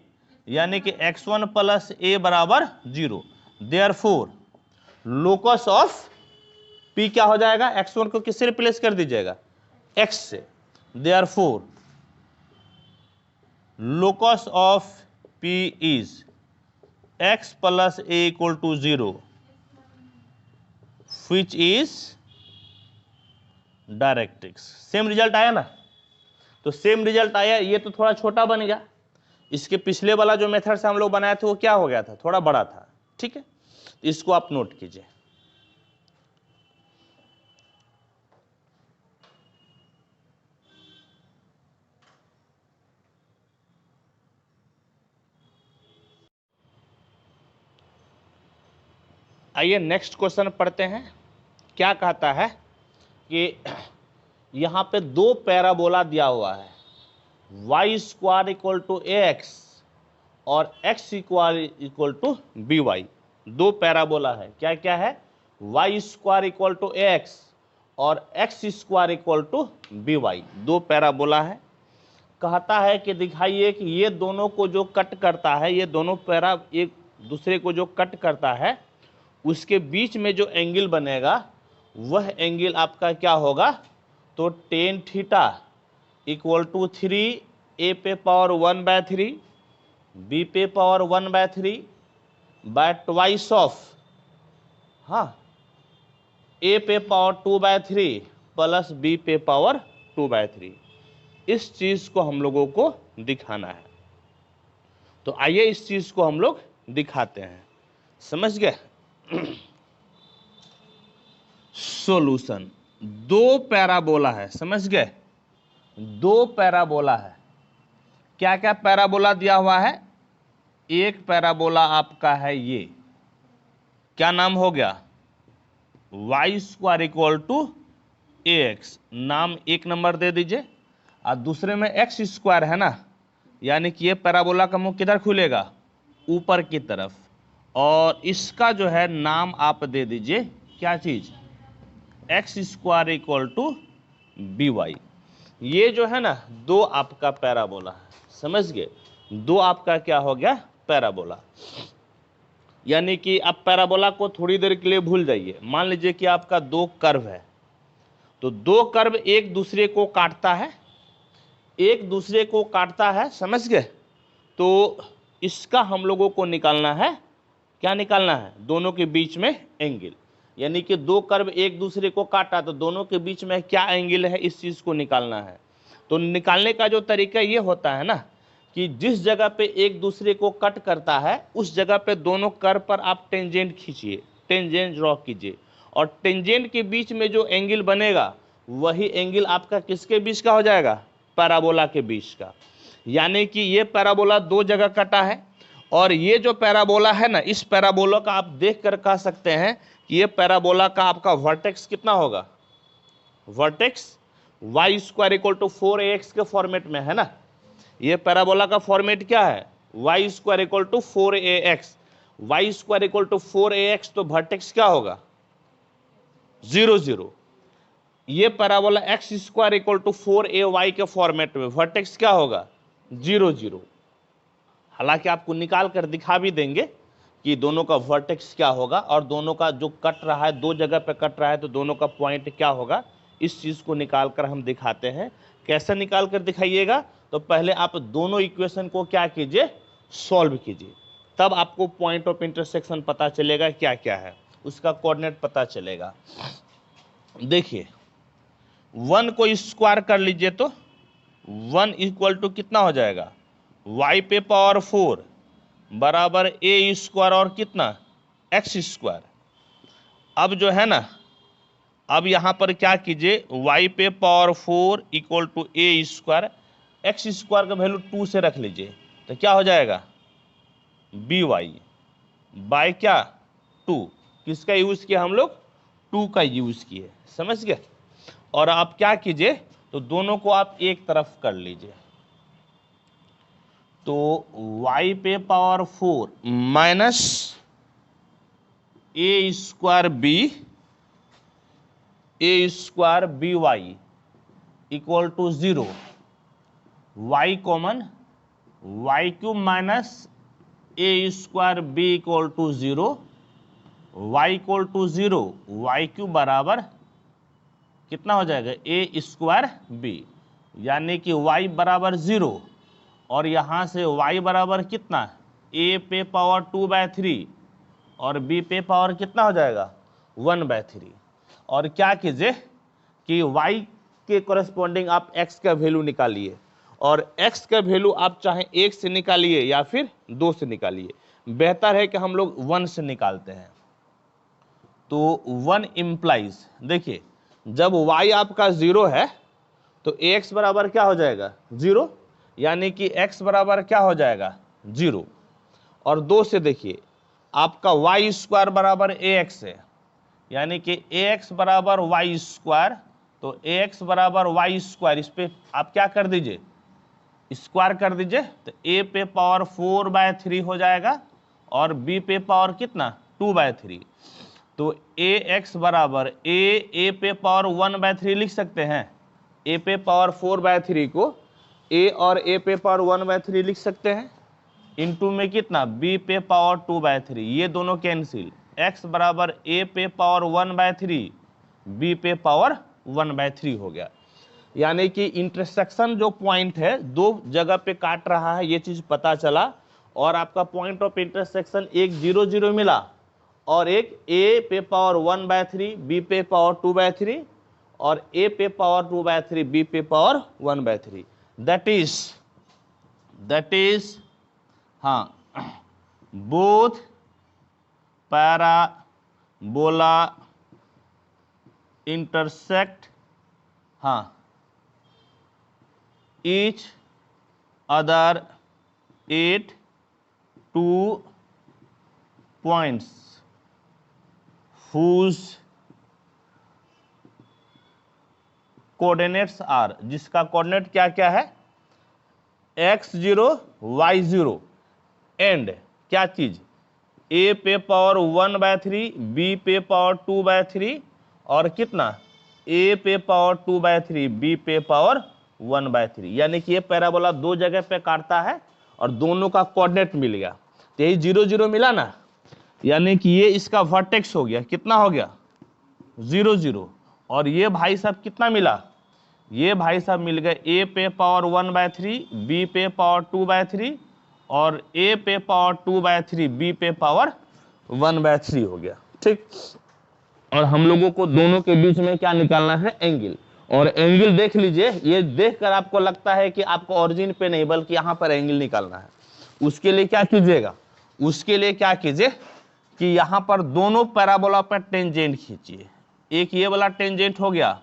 यानी कि x1 प्लस a बराबर 0, देयरफॉर लोकस ऑफ P क्या हो जाएगा, x1 को किससे रिप्लेस कर दीजिएगा, x से, therefore locus of P is x plus a equal to 0, which is directrix. Same result आया ना, तो सेम रिजल्ट आया, ये तो थोड़ा छोटा बन गया, इसके पिछले वाला जो मेथड से हम लोग बनाए थे वो क्या हो गया था, थोड़ा बड़ा था, ठीक है, इसको आप नोट कीजिए। आइए नेक्स्ट क्वेश्चन पढ़ते हैं। क्या कहता है कि यहाँ पे दो पैराबोला दिया हुआ है, y square equal to ax और x square equal to by, दो पैराबोला है, क्या क्या है, y square equal to ax और x square equal to by, दो पैराबोला है। कहता है कि दिखाइए कि ये दोनों को जो कट करता है, ये दोनों पैरा एक दूसरे को जो कट करता है, उसके बीच में जो एंगल बनेगा वह एंगल आपका क्या होगा, तो tan theta equal to 3 a पे पावर 1/3 b पे पावर 1/3 बाय ट्वाइस ऑफ, हाँ, a पे पावर 2/3 प्लस b पे पावर 2/3, इस चीज को हम लोगों को दिखाना है। तो आइए इस चीज को हम लोग दिखाते हैं, समझ गए। सॉल्यूशन, दो पैराबोला है, समझ गए, दो पैराबोला है, क्या क्या पैराबोला दिया हुआ है, एक पैराबोला आपका है ये, क्या नाम हो गया, y square equal to ax, नाम एक नंबर दे दीजिए, और दूसरे में x स्क्वायर है ना, यानी कि ये पैराबोला का मुंह किधर खुलेगा, ऊपर की तरफ, और इसका जो है नाम आप दे दीजिए क्या चीज, x square equal to by। ये जो है ना दो आपका पैराबोला है, समझ गए, दो आपका क्या हो गया, पैराबोला। यानी कि आप पैराबोला को थोड़ी देर के लिए भूल जाइए। मान लीजिए कि आपका दो कर्व है, तो दो कर्व एक दूसरे को काटता है, एक दूसरे को काटता है, समझ गए, तो इसका हम लोगों को निकालना है, क्या निकालना है, दोनों के बीच में एंगल। यानी कि दो कर्व एक दूसरे को काटा तो दोनों के बीच में क्या एंगल है, इस चीज को निकालना है। तो निकालने का जो तरीका ये होता है ना कि जिस जगह पे एक दूसरे को कट करता है उस जगह पे दोनों कर्व पर आप टेंजेंट खींचिए, टेंजेंट ड्रॉ कीजिए, और टेंजेंट के बीच में जो एंगल बनेगा वही एंगल आपका किसके बीच का हो जाएगा, पैराबोला के बीच का। यानी कि ये पैराबोला दो जगह कटा है, और ये जो पैराबोला है ना, इस पैराबोला का आप देख कर कह सकते हैं कि ये पैराबोला का आपका वर्टेक्स कितना होगा, vertex y square equal to 4ax के फॉर्मेट में है ना। ये पैराबोला का फॉर्मेट क्या है, y square equal to 4ax, y square equal to 4ax, तो वर्टेक्स क्या होगा, 0 0। ये parabola x square equal to 4ay के फॉर्मेट में वर्टेक्स क्या होगा, 0 0। हालांकि आपको निकाल कर दिखा भी देंगे कि दोनों का वर्टेक्स क्या होगा और दोनों का जो कट रहा है, दो जगह पे कट रहा है तो दोनों का पॉइंट क्या होगा, इस चीज़ को निकाल कर हम दिखाते हैं। कैसे निकाल कर दिखाइएगा, तो पहले आप दोनों इक्वेशन को क्या कीजिए, सॉल्व कीजिए, तब आपको पॉइंट ऑफ इंटरसेक्शन पता चलेगा क्या क्या है, उसका कोऑर्डिनेट पता चलेगा। देखिए 1 को स्क्वायर कर लीजिए तो 1 इक्वल टू कितना हो जाएगा, y पे पावर 4 बराबर a स्क्वायर और कितना x स्क्वायर। अब जो है ना, अब यहाँ पर क्या कीजिए, y पे power 4 equal to a square, x square का वैल्यू 2 से रख लीजिए तो क्या हो जाएगा, by बाय क्या 2, किसका यूज़ किया हम लोग, 2 का यूज़ किए, समझ गए। और आप क्या कीजिए, तो दोनों को आप एक तरफ कर लीजिए, तो y पे power 4 minus a square b y equal to 0, y common, y cube minus a square b equal to 0, y equal to 0, y cube बराबर कितना हो जाएगा, a स्क्वायर बी, यानी कि y बराबर 0 और यहाँ से y बराबर कितना, a पे पावर 2/3 और b पे पावर कितना हो जाएगा 1/3। और क्या कीजिए कि y के कोरेस्पॉन्डिंग आप x का वैल्यू निकालिए, और x का वैल्यू आप चाहे 1 से निकालिए या फिर 2 से निकालिए, बेहतर है कि हम लोग 1 से निकालते हैं। तो 1 इम्प्लाइज, देखिए जब y आपका 0 है तो ax बराबर क्या हो जाएगा 0, यानी कि x बराबर क्या हो जाएगा 0। और 2 से देखिए आपका y स्क्वायर बराबर ax है, यानी कि ax बराबर y स्क्वायर, तो ax बराबर y स्क्वायर, इस पे आप क्या कर दीजिए, स्क्वायर कर दीजिए, तो a पे पावर 4/3 हो जाएगा और b पे पावर कितना 2/3। तो ax बराबर a पे पावर 1/3 लिख सकते हैं, a पे पावर 4/3 को a और a पे पावर 1/3 लिख सकते हैं, इनटू में कितना b पे पावर 2/3, ये दोनों कैंसिल, x बराबर a पे पावर 1/3 b पे पावर 1/3 हो गया। यानी कि इंटरसेक्शन जो पॉइंट है दो जगह पे काट रहा है, ये चीज पता चला, और आपका पॉइंट ऑफ इंटरसेक्शन एक 0 0 मिला और एक a पे पावर 1/3 b पे पावर 2/3 और a पे पावर 2/3 b पे पावर 1/3, दैट इज हाँ बोथ पैराबोला इंटरसेक्ट हाँ each other at 2 points whose coordinates are, जिसका कोऑर्डिनेट क्या क्या है x0 y0 एंड क्या चीज a पे पावर 1/3 b पे पावर 2/3 और कितना a पे पावर 2/3 b पे पावर 1/3, यानी कि ये पैराबोला दो जगह पे काटता है और दोनों का कोऑर्डिनेट मिल गया, तो यही 0 0 मिला ना, यानी कि ये इसका वर्टेक्स हो गया, कितना हो गया 0 0, और ये भाई साहब कितना मिला, ये भाई साहब मिल गए a पे पावर 1/3 b पे पावर 2/3 और a पे पावर 2/3 b पे पावर 1/3 हो गया, ठीक। और हम लोगों को दोनों के बीच में क्या निकालना है, एंगल, और एंगल देख लीजिए, ये देखकर आपको लगता है कि आपको ओरिजिन पे नहीं बल्कि यहाँ पर एंगल निकालना है, उसके लिए क्या कीजिएगा, उसके लिए क्या कीजिए कि यहाँ पर दोनों पैराबोला पर टेंजेंट खींचिए, एक ये वाला टेंजेंट हो गया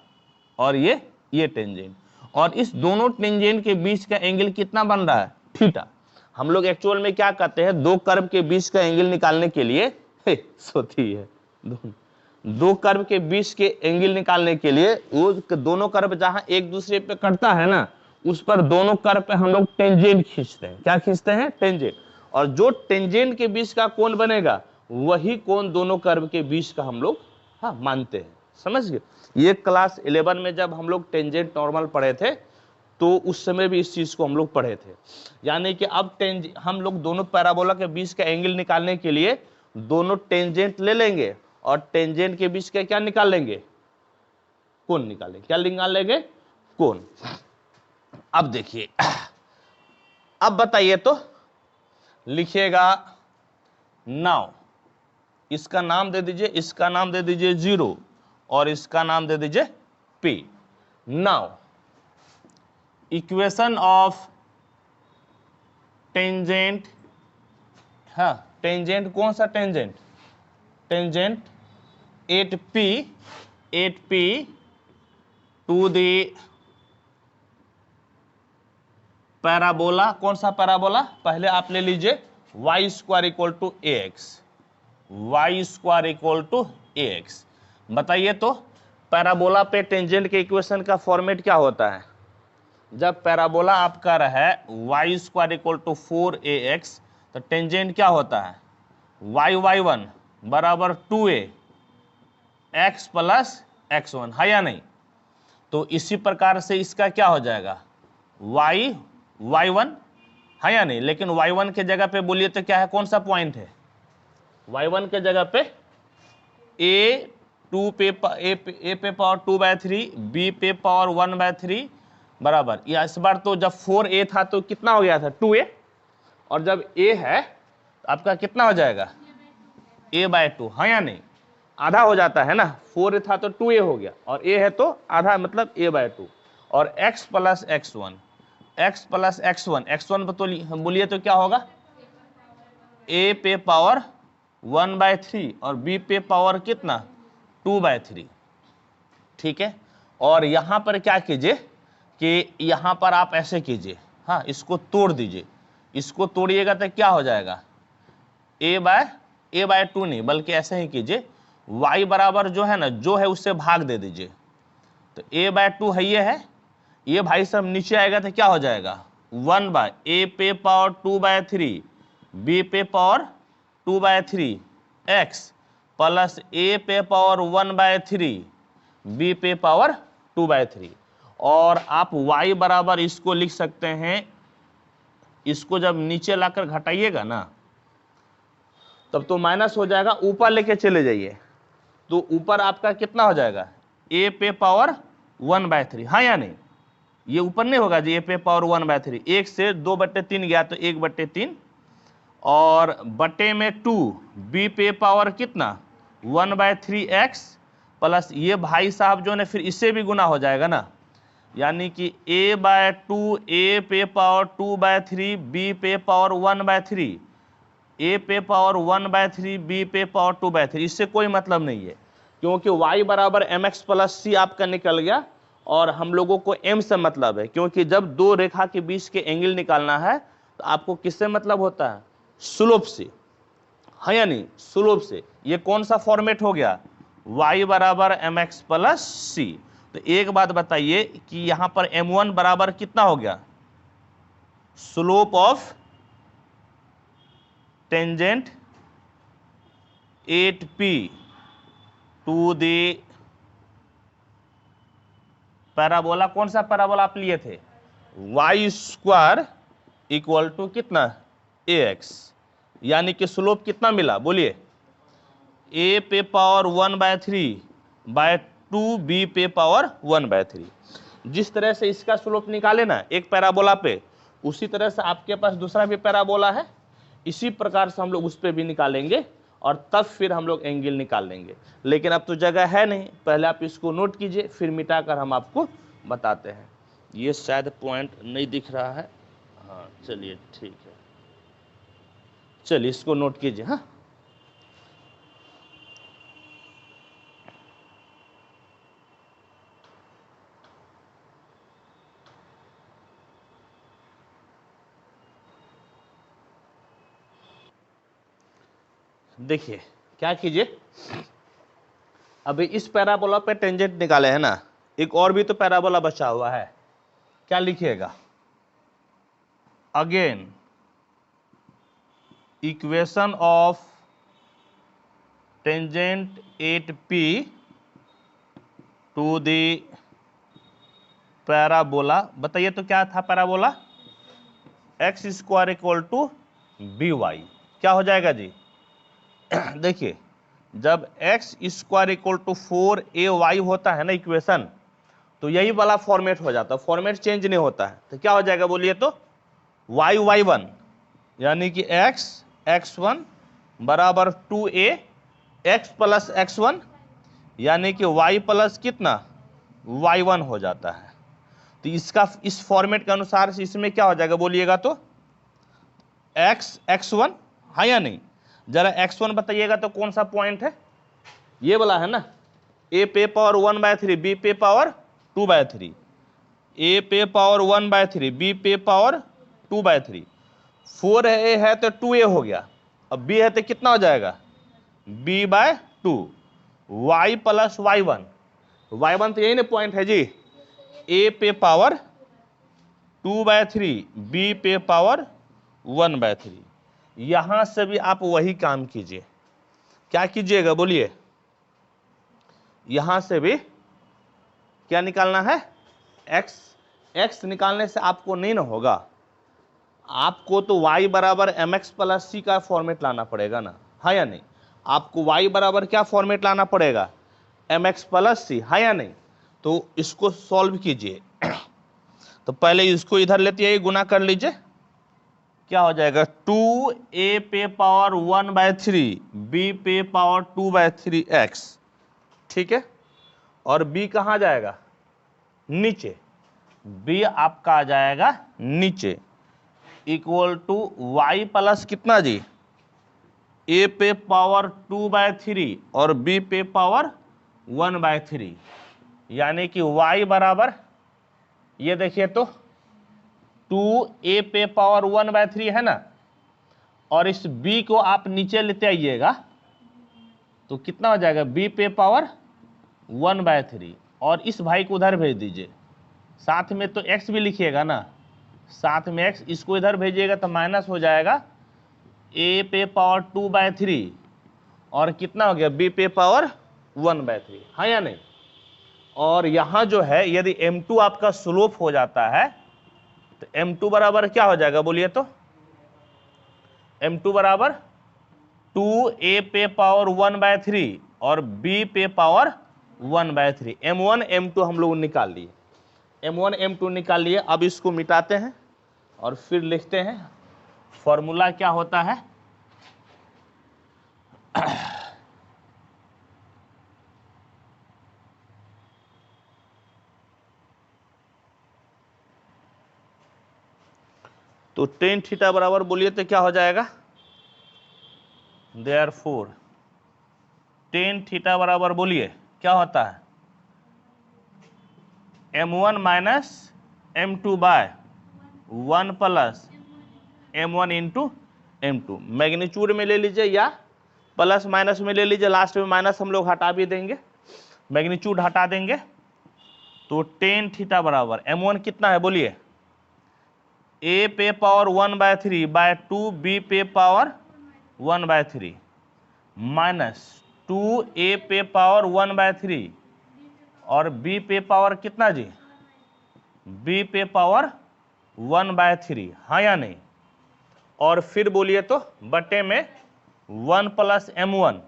और ये टेंजेंट, और इस दोनों टेंजेंट के बीच का एंगल कितना बन रहा है, थीटा। हम लोग एक्चुअल में क्या करते हैं, दो कर्व के बीच का एंगल निकालने के लिए सोती है दो कर्व के बीच के एंगल निकालने के लिए वो दोनों कर्व जहां एक दूसरे पे कटता है ना, उस पर दोनों कर्व पे हम लोग टेंजेंट खींचते हैं, क्या खींचते हैं, टेंजेंट, और जो टेंजेंट के बीच का कोण बनेगा वही कोण दोनों कर्व के बीच का हम लोग मानते हैं, समझ गए। ये क्लास 11 में जब हम लोग टेंजेंट नॉर्मल पढ़े थे तो उस समय भी इस चीज को हम लोग पढ़े थे, यानी कि अब हम लोग दोनों पैराबोला के बीच का एंगल निकालने के लिए दोनों टेंजेंट ले लेंगे और टेंजेंट के बीच का क्या निकाल लेंगे, कोण निकालेंगे। क्या निकाल लेंगे, कोण। अब देखिए, अब बताइए तो, लिखिएगा नाउ, इसका नाम दे दीजिए, इसका नाम दे दीजिए 0 और इसका नाम दे दीजिए P। Now equation of tangent, हाँ टेंजेंट कौन सा tangent, tangent 8P to the parabola, कौन सा पैराबोला, पहले आप ले लीजिए y square equal to ax, y square equal to ax। बताइए तो पैराबोला पे टेंजेंट के इक्वेशन का फॉर्मेट क्या होता है। जब पैराबोला आपका रहे y square equal to 4ax, तो टेंजेंट क्या होता है, y1 बराबर 2a x प्लस x1, है या नहीं। तो इसी प्रकार से इसका क्या हो जाएगा, y1 है या नहीं। लेकिन y1 के जगह पे बोलिए तो क्या है, कौन सा पॉइंट है, y1 के जगह पे a पे पावर 2/3, b पे पावर 1/3 बराबर, या इस बार तो जब 4a था तो कितना हो गया था 2a, और जब a है तो आपका कितना हो जाएगा a/2, है या नहीं, आधा हो जाता है ना, 4 था तो 2a हो गया और a है तो आधा, मतलब a/2, और x प्लस x1 बोलिए तो क्या होगा, a पे पावर 1/3 और b पे पावर कितना 2/3, ठीक है। और यहां पर क्या कीजिए कि यहां पर आप ऐसे कीजिए, हाँ इसको तोड़ दीजिए, इसको तोड़िएगा तो क्या हो जाएगा, a/2 नहीं बल्कि ऐसे ही कीजिए, y बराबर जो है ना, जो है उससे भाग दे दीजिए, तो a/2 है, ये भाई सब नीचे आएगा तो क्या हो जाएगा 1/a पे पावर 2/3, b पे पावर 2/3 x प्लस a पे पावर 1/3, b पे पावर 2/3। और आप y बराबर इसको लिख सकते हैं, इसको जब नीचे लाकर घटाइएगा ना तब तो माइनस हो जाएगा, ऊपर लेके चले जाइए तो ऊपर आपका कितना हो जाएगा a पे पावर 1/3, हाँ या नहीं, ये ऊपर नहीं होगा जी, a पे पावर 1/3, 1 से 2/3 गया तो 1/3, और बटे में 2, b पे पावर कितना 1/3x प्लस ये भाई साहब जो ने फिर इससे भी गुना हो जाएगा ना, यानी कि a/2 a पे पावर 2/3 b पे पावर 1/3, a पे पावर 1/3 b पे पावर 2/3, इससे कोई मतलब नहीं है क्योंकि y बराबर mx प्लस c आपका निकल गया, और हम लोगों को m से मतलब है, क्योंकि जब दो रेखा के बीच के एंगल निकालना है तो आपको किससे मतलब होता है, स्लोप से, है या नहीं, स्लोप से। ये कौन सा फॉर्मेट हो गया, y बराबर mx प्लस c। तो एक बात बताइए कि यहां पर m1 बराबर कितना हो गया, slope of tangent 8p to the parabola, कौन सा पैराबोला आप लिए थे, y स्क्वायर इक्वल टू कितना ax, यानी कि स्लोप कितना मिला बोलिए, a पे पावर 1/3/2 b पे पावर 1/3। जिस तरह से इसका स्लोप निकाले ना एक पैराबोला पे, उसी तरह से आपके पास दूसरा भी पैराबोला है, इसी प्रकार से हम लोग उस पर भी निकालेंगे और तब फिर हम लोग एंगल निकाल लेंगे। लेकिन अब तो जगह है नहीं, पहले आप इसको नोट कीजिए, फिर मिटाकर हम आपको बताते हैं। ये शायद पॉइंट नहीं दिख रहा है, हाँ चलिए ठीक है, चलिए इसको नोट कीजिए। हाँ देखिए क्या कीजिए, अभी इस पैराबोला पे टेंजेंट निकाले हैं ना, एक और भी तो पैराबोला बचा हुआ है, क्या लिखिएगा, again equation of tangent 8p to the parabola. बताइए तो क्या था parabola, x square equal to by, क्या हो जाएगा जी देखिए जब x square equal to 4ay होता है ना इक्वेशन, तो यही वाला फॉर्मेट हो जाता है, फॉर्मेट चेंज नहीं होता है। तो क्या हो जाएगा बोलिए तो, y1 यानी कि x(x1) बराबर 2a x प्लस x1 यानी कि y प्लस कितना y1 हो जाता है। तो इसका इस फॉर्मेट के अनुसार से इसमें क्या हो जाएगा बोलिएगा तो, x(x1) है या नहीं, जरा x1 बताइएगा तो कौन सा पॉइंट है, ये वाला है ना, a पे पावर 1/3 b पे पावर 2/3, a पे पावर 1/3 b पे पावर 2/3, 4a है तो 2a हो गया, अब b है तो कितना हो जाएगा b/2, y plus y1, y1 तो यही ना पॉइंट है जी, a पे पावर 2/3 b पे पावर 1/3। यहां से भी आप वही काम कीजिए, क्या कीजिएगा बोलिए, यहां से भी क्या निकालना है, x निकालने से आपको नहीं ना होगा, आपको तो y बराबर mx प्लस c का फॉर्मेट लाना पड़ेगा ना, है या नहीं, आपको y बराबर क्या फॉर्मेट लाना पड़ेगा, mx प्लस c, है या नहीं। तो इसको सॉल्व कीजिए, तो पहले इसको इधर लेते आइए, गुना कर लीजिए, क्या हो जाएगा 2a पे पावर 1/3 b पे पावर 2/3x, ठीक है, और b कहाँ जाएगा नीचे, b आपका आ जाएगा नीचे, इक्वल टू y प्लस कितना जी, a पे पावर 2/3 और b पे पावर 1/3, यानी कि y बराबर, ये देखिए तो 2a पे पावर 1/3 है ना, और इस b को आप नीचे लेते आइएगा तो कितना हो जाएगा b पे पावर 1/3, और इस भाई को उधर भेज दीजिए, साथ में तो x भी लिखिएगा ना, साथ में x, इसको इधर भेजिएगा तो माइनस हो जाएगा a पे पावर 2/3 और कितना हो गया b पे पावर 1/3, हाँ या नहीं। और यहां जो है यदि m2 आपका स्लोप हो जाता है तो m2 बराबर क्या हो जाएगा बोलिए तो, m2 बराबर 2a पे पावर 1/3 और b पे पावर 1/3, m1 m2 हम लोग निकाल लिए, m1 m2 निकाल लिए। अब इसको मिटाते हैं और फिर लिखते हैं, फॉर्मूला क्या होता है, तो टेन थीटा बराबर बोलिए तो क्या हो जाएगा, देयरफॉर टेन थीटा बराबर बोलिए क्या होता है, m1 minus m2 by 1 plus m1 into m2, magnitude में ले लीजिए या प्लस माइनस में ले लीजिए, लास्ट में माइनस हम लोग हटा भी देंगे, मैग्नीट्यूड हटा देंगे, तो टेन थीटा बराबर m1 कितना है बोलिए, a पे पावर 1/3 बाय 2 b पे पावर 1/3 माइनस 2a पे पावर 1/3 और b पे पावर कितना जी, b पे पावर 1/3, हाँ या नहीं। और फिर बोलिए तो बटे में 1 प्लस m1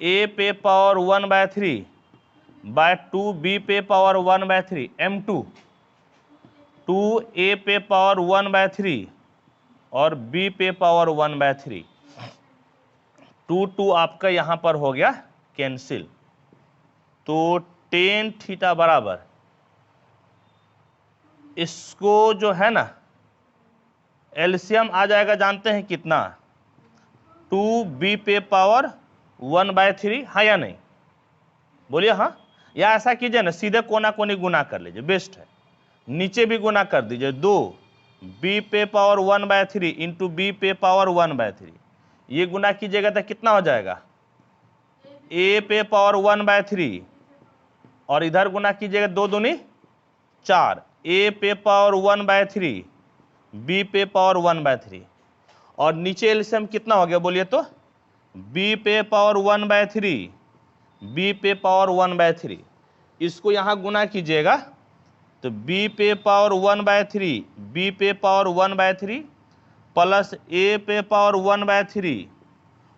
a पे पावर 1/3 बाय 2 b पे पावर 1/3 m2 2a पे पावर 1/3 और b पे पावर 1/3, 2 आपका यहां पर हो गया कैंसिल, तो टेन थीटा बराबर, इसको जो है ना एलसीएम आ जाएगा, जानते हैं कितना, 2b पे पावर 1/3, हाँ या नहीं बोलिए, हाँ, या ऐसा कीजिए ना सीधे कोना कोनी गुना कर लीजिए, बेस्ट है, नीचे भी गुना कर दीजिए, 2b पे पावर 1/3 इंटू b पे पावर 1/3, ये गुना कीजिएगा तो कितना हो जाएगा a पे पावर 1/3 और इधर गुना कीजिएगा 2 दूनी 4, a पे पावर 1/3 b पे पावर 1/3 और नीचे एलसीएम कितना हो गया बोलिए तो, b पे पावर 1/3 b पे पावर 1/3, इसको यहां गुना कीजिएगा तो b पे पावर 1/3 b पे पावर 1/3 प्लस a पे पावर 1/3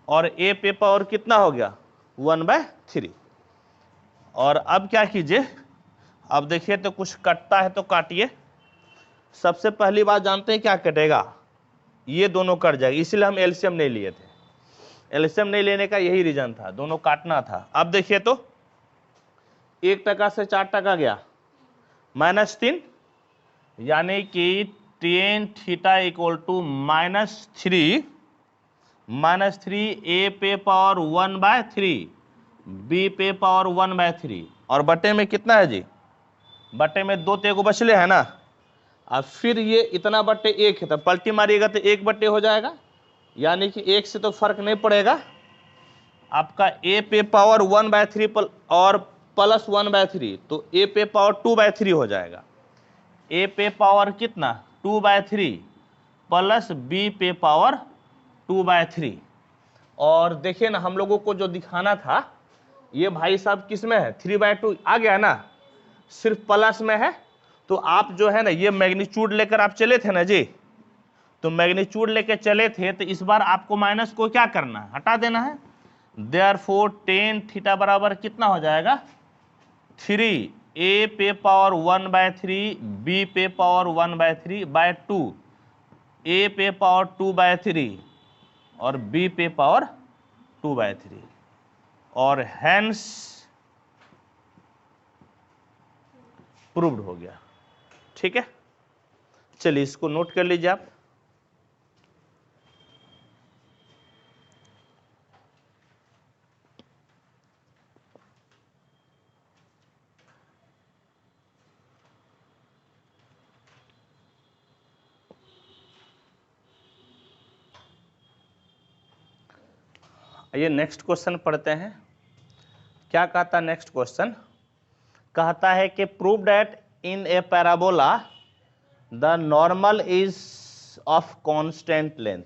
और a पे पावर कितना हो गया 1/3। और अब क्या कीजिए, अब देखिए तो कुछ कटता है तो काटिए। सबसे पहली बात जानते हैं क्या कटेगा, ये दोनों कट जाएगा, इसलिए हम एलसीएम नहीं लिए थे। एलसीएम नहीं लेने का यही रीजन था, दोनों काटना था। अब देखिए तो 1 टका से 4 टका गया -3, यानी कि tan theta equal to -3 a पे पावर 1/3 b पे पावर 1/3 और बटे में कितना है जी, बटे में 2 तेगो बचले है ना। अब फिर ये इतना बटे 1 है, तो पलटी मारिएगा तो 1 बटे हो जाएगा, यानी कि 1 से तो फर्क नहीं पड़ेगा। आपका a पे पावर 1/3 और प्लस 1/3, तो a पे पावर 2/3 हो जाएगा। a पे पावर कितना 2/3 प्लस b पे पावर 2/3। और देखिए ना, हम लोगों को जो दिखाना था ये भाई साहब किस में है 3/2 आ गया ना, सिर्फ प्लस में है। तो आप जो है ना ये मैग्नीट्यूड लेकर आप चले थे ना जी, तो मैग्नीट्यूड लेकर चले थे, तो इस बार आपको माइनस को क्या करना है, हटा देना है। देयरफॉर tan थीटा बराबर कितना हो जाएगा 3 a पे पावर 1/3 b पे पावर 1/3/2 a पे पावर 2/3 और b पे पावर 2/3 और हेंस प्रूव्ड हो गया। ठीक है, चलिए इसको नोट कर लीजिए आप। ये नेक्स्ट क्वेश्चन पढ़ते हैं। क्या कहता है नेक्स्ट क्वेश्चन, कहता है कि prove that in A parabola the normal is of constant length,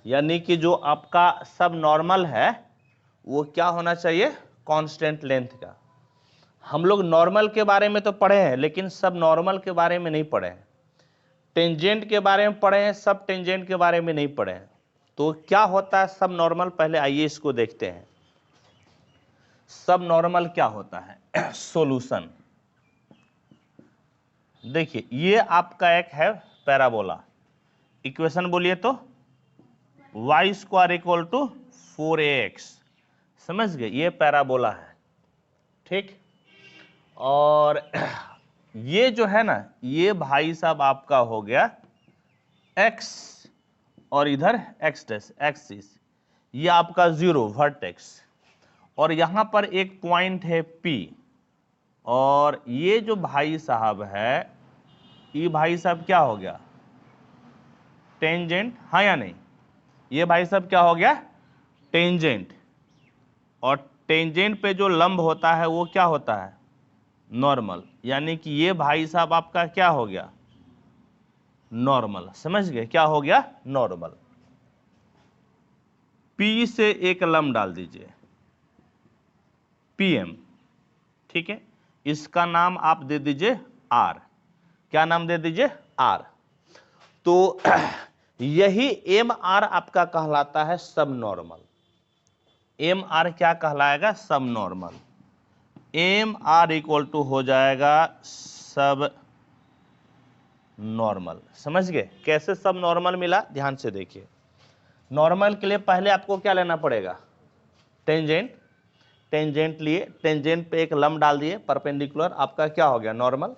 यानी कि जो आपका सब नॉर्मल है वो क्या होना चाहिए कांस्टेंट लेंथ का। हम लोग नॉर्मल के बारे में तो पढ़े हैं, लेकिन सब नॉर्मल के बारे में नहीं पढ़े हैं। टेंजेंट के बारे में पढ़े हैं, सब टेंजेंट के बारे में नहीं पढ़े हैं। तो क्या होता है सब नॉर्मल, पहले आइए इसको देखते हैं। सब नॉर्मल क्या होता है सॉल्यूशन। देखिए ये आपका एक है पैराबोला, इक्वेशन बोलिए तो y square equal to 4ax, समझ गए, ये पैराबोला है। ठीक, और ये जो है ना ये भाई साहब आपका हो गया x और इधर x डैश एक्सिस, ये आपका 0 वर्टेक्स, और यहां पर एक पॉइंट है P, और ये जो भाई साहब है ये भाई साहब क्या हो गया टेंजेंट, हाँ या नहीं, ये भाई साहब क्या हो गया टेंजेंट, और टेंजेंट पे जो लंब होता है वो क्या होता है नॉर्मल, यानी कि ये भाई साहब आपका क्या हो गया नॉर्मल, समझ गए, क्या हो गया नॉर्मल। P से एक लंब डाल दीजिए PM, ठीक है, इसका नाम आप दे दीजिए R, क्या नाम दे दीजिए R। तो यही MR आपका कहलाता है सब नॉर्मल। MR क्या कहलाएगा सब नॉर्मल, MR इक्वल टू हो जाएगा सब नॉर्मल। समझ गए कैसे सब नॉर्मल मिला, ध्यान से देखिए। नॉर्मल के लिए पहले आपको क्या लेना पड़ेगा टेंजेंट, टेंजेंट लिए, टेंजेंट पे एक लंब डाल दिए परपेंडिकुलर, आपका क्या हो गया नॉर्मल।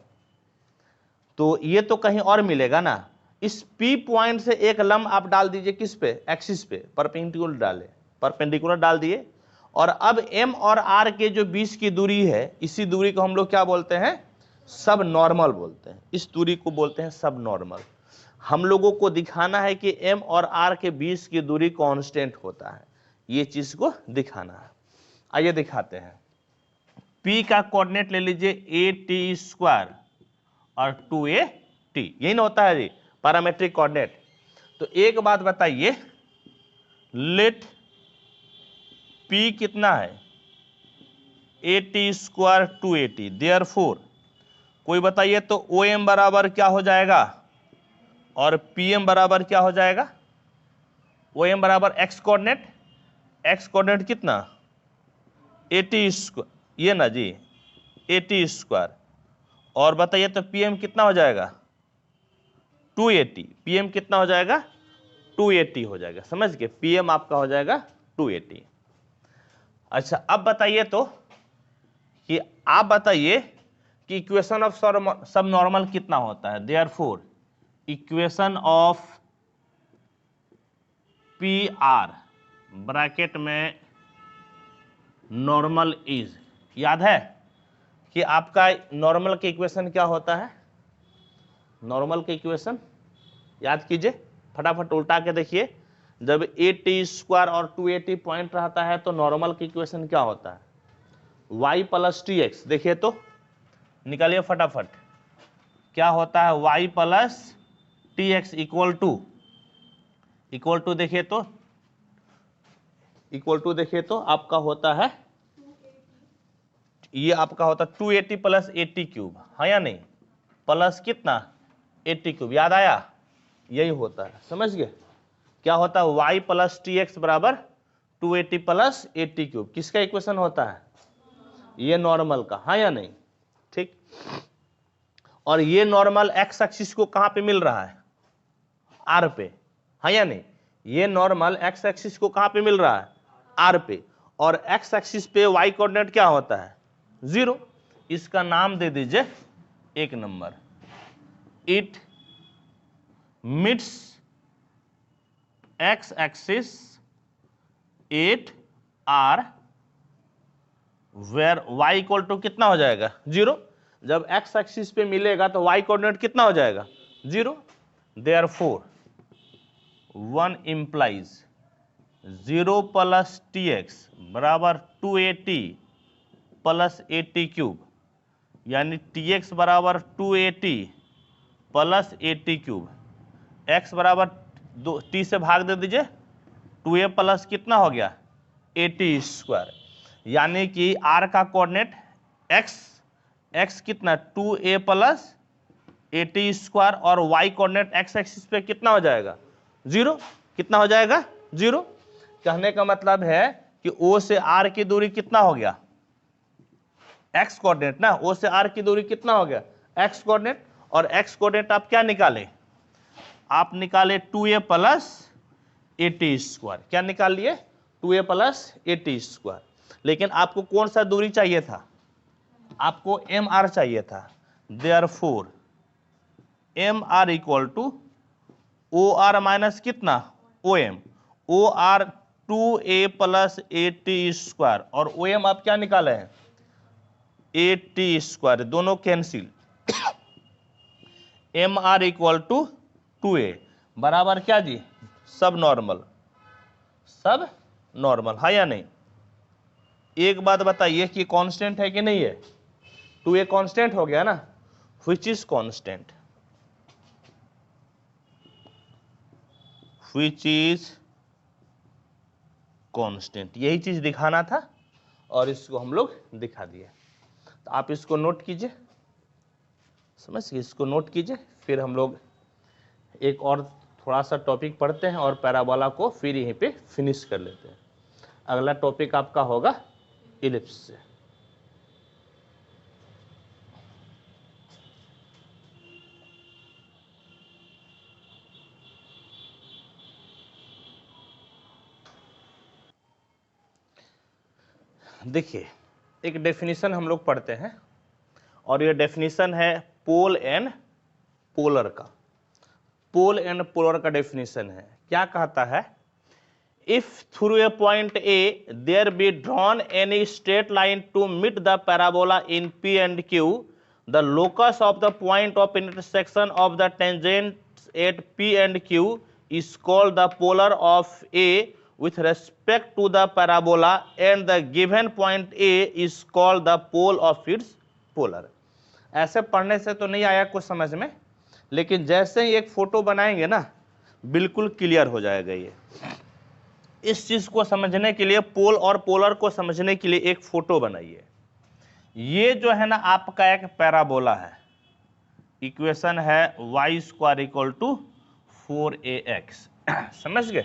तो ये तो कहीं और मिलेगा ना, इस P पॉइंट से एक लंब आप डाल दीजिए किस पे एक्सिस पे, परपेंडिकुलर डाले, परपेंडिकुलर डाल दिए, और अब M और R के जो बीच की दूरी है इसी दूरी को हम लोग क्या बोलते हैं सब नॉर्मल बोलते हैं, इस दूरी को बोलते हैं सब नॉर्मल। हम लोगों को दिखाना है कि M और R के बीच की दूरी कांस्टेंट होता है, ये चीज को दिखाना है। आइए दिखाते हैं। P का कोऑर्डिनेट ले लीजिए AT² और 2AT, यही ना होता है जी पैरामेट्रिक कोऑर्डिनेट। तो एक बात बताइए, लेट P कितना है AT² 2AT, देयरफॉर कोई बताइए तो OM बराबर क्या हो जाएगा और PM बराबर क्या हो जाएगा, OM बराबर x कोऑर्डिनेट एक्स कोऑर्डिनेट कितना 80 स्क्वायर, ये ना जी 80 स्क्वायर, और बताइए तो पीएम कितना हो जाएगा 280, पीएम कितना हो जाएगा 280 हो जाएगा, समझ गए, पीएम आपका हो जाएगा 280। अच्छा अब बताइए तो कि आप बताइए कि इक्वेशन ऑफ सब नॉर्मल कितना होता है, therefore equation of P R bracket में नॉर्मल इज, याद है कि आपका नॉर्मल के इक्वेशन क्या होता है, नॉर्मल के इक्वेशन याद कीजिए, फटाफट उल्टा के देखिए, जब 80 स्क्वायर और 280 पॉइंट रहता है तो नॉर्मल की इक्वेशन क्या होता है y प्लस टी एक्स, देखिए तो निकालिए फटाफट, क्या होता है y plus t x equal to देखिए तो, इक्वल टू देखिए तो आपका होता है, ये आपका होता है 280 प्लस 80 क्यूब, हाँ या नहीं, प्लस कितना 80 क्यूब, याद आया, यही होता है, समझ गए, क्या होता है y प्लस टी एक्स बराबर 280 प्लस 80 क्यूब, किसका इक्वेशन होता है, ये नॉर्मल का, हाँ या नहीं, ठीक। और ये नॉर्मल एक्स एक्सिस को कहां पे मिल रहा है आर पे, हाँ या नहीं, ये नॉर्मल एक्स एक्सिस को कहां पे मिल रहा है आर पे, और एक्स एक्सिस पे वाई कोऑर्डिनेट क्या होता है 0, इसका नाम दे दीजिए 1 number, it meets x axis at R where y equal to कितना हो जाएगा 0, जब x एक्सिस पे मिलेगा तो y कोऑर्डिनेट कितना हो जाएगा 0, therefore 1 implies 0 plus t x बराबर 280 प्लस 80 क्यूब, यानी टी एक्स बराबर 280 प्लस 80 क्यूब, x बराबर t से भाग दे दीजिए, 2a प्लस कितना हो गया 80 स्क्वायर, यानी कि r का कोऑर्डिनेट x कितना 2a प्लस 80 स्क्वायर, और y कोऑर्डिनेट x एक्सिस पे कितना हो जाएगा 0, कितना हो जाएगा 0, कहने का मतलब है कि o से r की दूरी कितना हो गया x कोऑर्डिनेट ना, o से r की दूरी कितना हो गया x कोऑर्डिनेट, और x कोऑर्डिनेट आप क्या निकाले, आप निकाले 2a प्लस 80 स्क्वायर, क्या निकाल लिए 2a प्लस 80 स्क्वायर, लेकिन आपको कौन सा दूरी चाहिए था, आपको एम आर चाहिए था, therefore M R equal to O R minus कितना O M, O R 2a plus 80 square, और ओ एम आप क्या निकाले हैं 80 स्क्वायर, दोनों cancel, M R equal to 2a बराबर क्या जी सब नॉर्मल, है या नहीं। एक बात बताइए कि कांस्टेंट है कि नहीं है, 2a कांस्टेंट हो गया ना, which is constant, which is constant, यही चीज दिखाना था और इसको हम लोग दिखा दिए, तो आप इसको नोट कीजिए, समझिए इसको नोट कीजिए, फिर हम लोग एक और थोड़ा सा टॉपिक पढ़ते हैं और पैराबोला को फिर यहीं पे फिनिश कर लेते हैं। अगला टॉपिक आपका होगा इलिप्स से। देखिए एक डेफिनेशन हम लोग पढ़ते हैं और ये डेफिनेशन है पोल एंड पोलर का, पोल एंड पोलर का डेफिनेशन है, क्या कहता है, if through a point A there be drawn any straight line to meet the parabola in P and Q, the locus of the point of intersection of the tangents at P and Q is called the polar of A with respect to the parabola, and the given point A is called the pole of its polar। ऐसे पढ़ने से तो नहीं आया कुछ समझ में, लेकिन जैसे ही एक फोटो बनाएंगे ना बिल्कुल क्लियर हो जाएगा। ये इस चीज को समझने के लिए, पोल और पोलर को समझने के लिए एक फोटो बनाइए। ये जो है ना आपका एक पैराबोला है, इक्वेशन है y² = 4ax, समझ गए,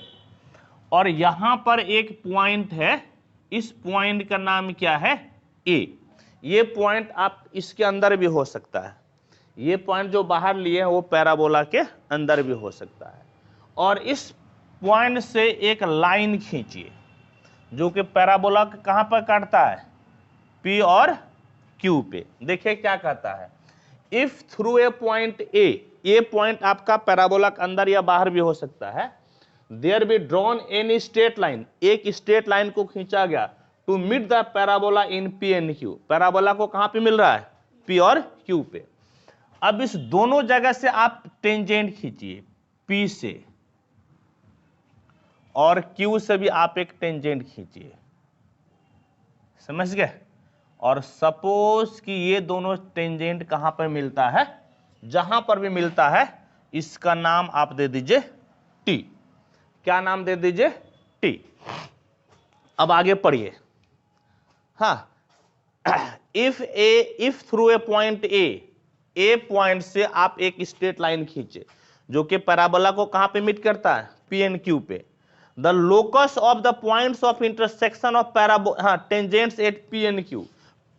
और यहां पर एक पॉइंट है, इस पॉइंट का नाम क्या है, ए। ये पॉइंट आप इसके अंदर भी हो सकता है, ये पॉइंट जो बाहर लिए हैं वो पैराबोला के अंदर भी हो सकता है। और इस पॉइंट से एक लाइन खींचिए जो कि पैराबोला कहां पर काटता है, पी और क्यू पे। देखिए क्या कहता है, if through a point a point आपका पैराबोला के अंदर या बाहर भी हो सकता है, there be drawn an straight line, एक स्ट्रेट लाइन को खींचा गया to meet the parabola in P and Q, parabola को कहां पे मिल रहा है, पी और क्यू पे। अब इस दोनों जगह से आप टेंजेंट खींचिए, पी से और क्यू से भी आप एक टेंजेंट खींचिए, समझ गए। और सपोज कि ये दोनों टेंजेंट कहां पर मिलता है, जहां पर भी मिलता है इसका नाम आप दे दीजिए टी। क्या नाम दे दीजिए, टी। अब आगे पढ़िए, हाँ, if through a point a point से आप एक स्ट्रेट लाइन खींचे जो कि पैराबोला को कहां पे मीट करता है, पी एंड क्यू पे। The locus of the points of intersection of tangents at P and Q,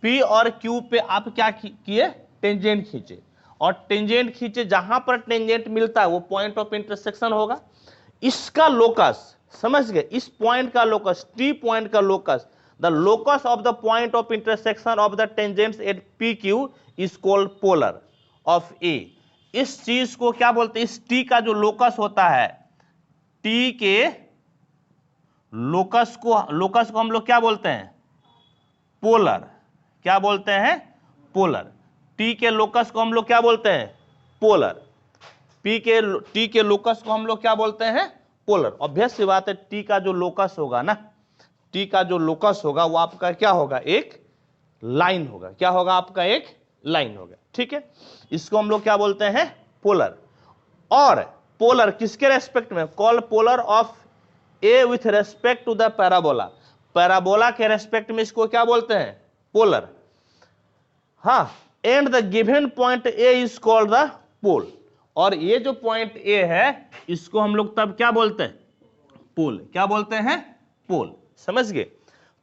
P और क्यू पे आप क्या किए, टेंजेंट खींचे। और टेंजेंट खींचे, जहां पर टेंजेंट मिलता है वो पॉइंट ऑफ इंटरसेक्शन होगा। इसका लोकस, समझ गए, इस पॉइंट का लोकस, टी पॉइंट का locus, the locus of the point of intersection of the tangents at P Q is called polar of A. इस चीज को क्या बोलते हैं, इस टी का जो लोकस होता है, टी के लोकस को हम लोग क्या बोलते हैं, पोलर। क्या बोलते हैं, पोलर। टी के लोकस को हम लोग क्या बोलते हैं, पोलर। टी के लोकस को हम लोग क्या बोलते हैं, पोलर। ऑब्वियस सी बात है, टी का जो लोकस होगा ना, टी का जो लोकस होगा वो आपका क्या होगा, एक लाइन होगा। क्या होगा आपका, एक लाइन होगा, ठीक है। इसको हम लोग क्या बोलते हैं, पोलर। और पोलर किसके रेस्पेक्ट में, call polar of A with respect to the parabola, parabola के रेस्पेक्ट में इसको क्या बोलते हैं, पोलर। हाँ, and the given point A is called the pole. और ये जो पॉइंट ए है इसको हम लोग तब क्या बोलते हैं, पोल। क्या बोलते हैं, पोल, समझ गए।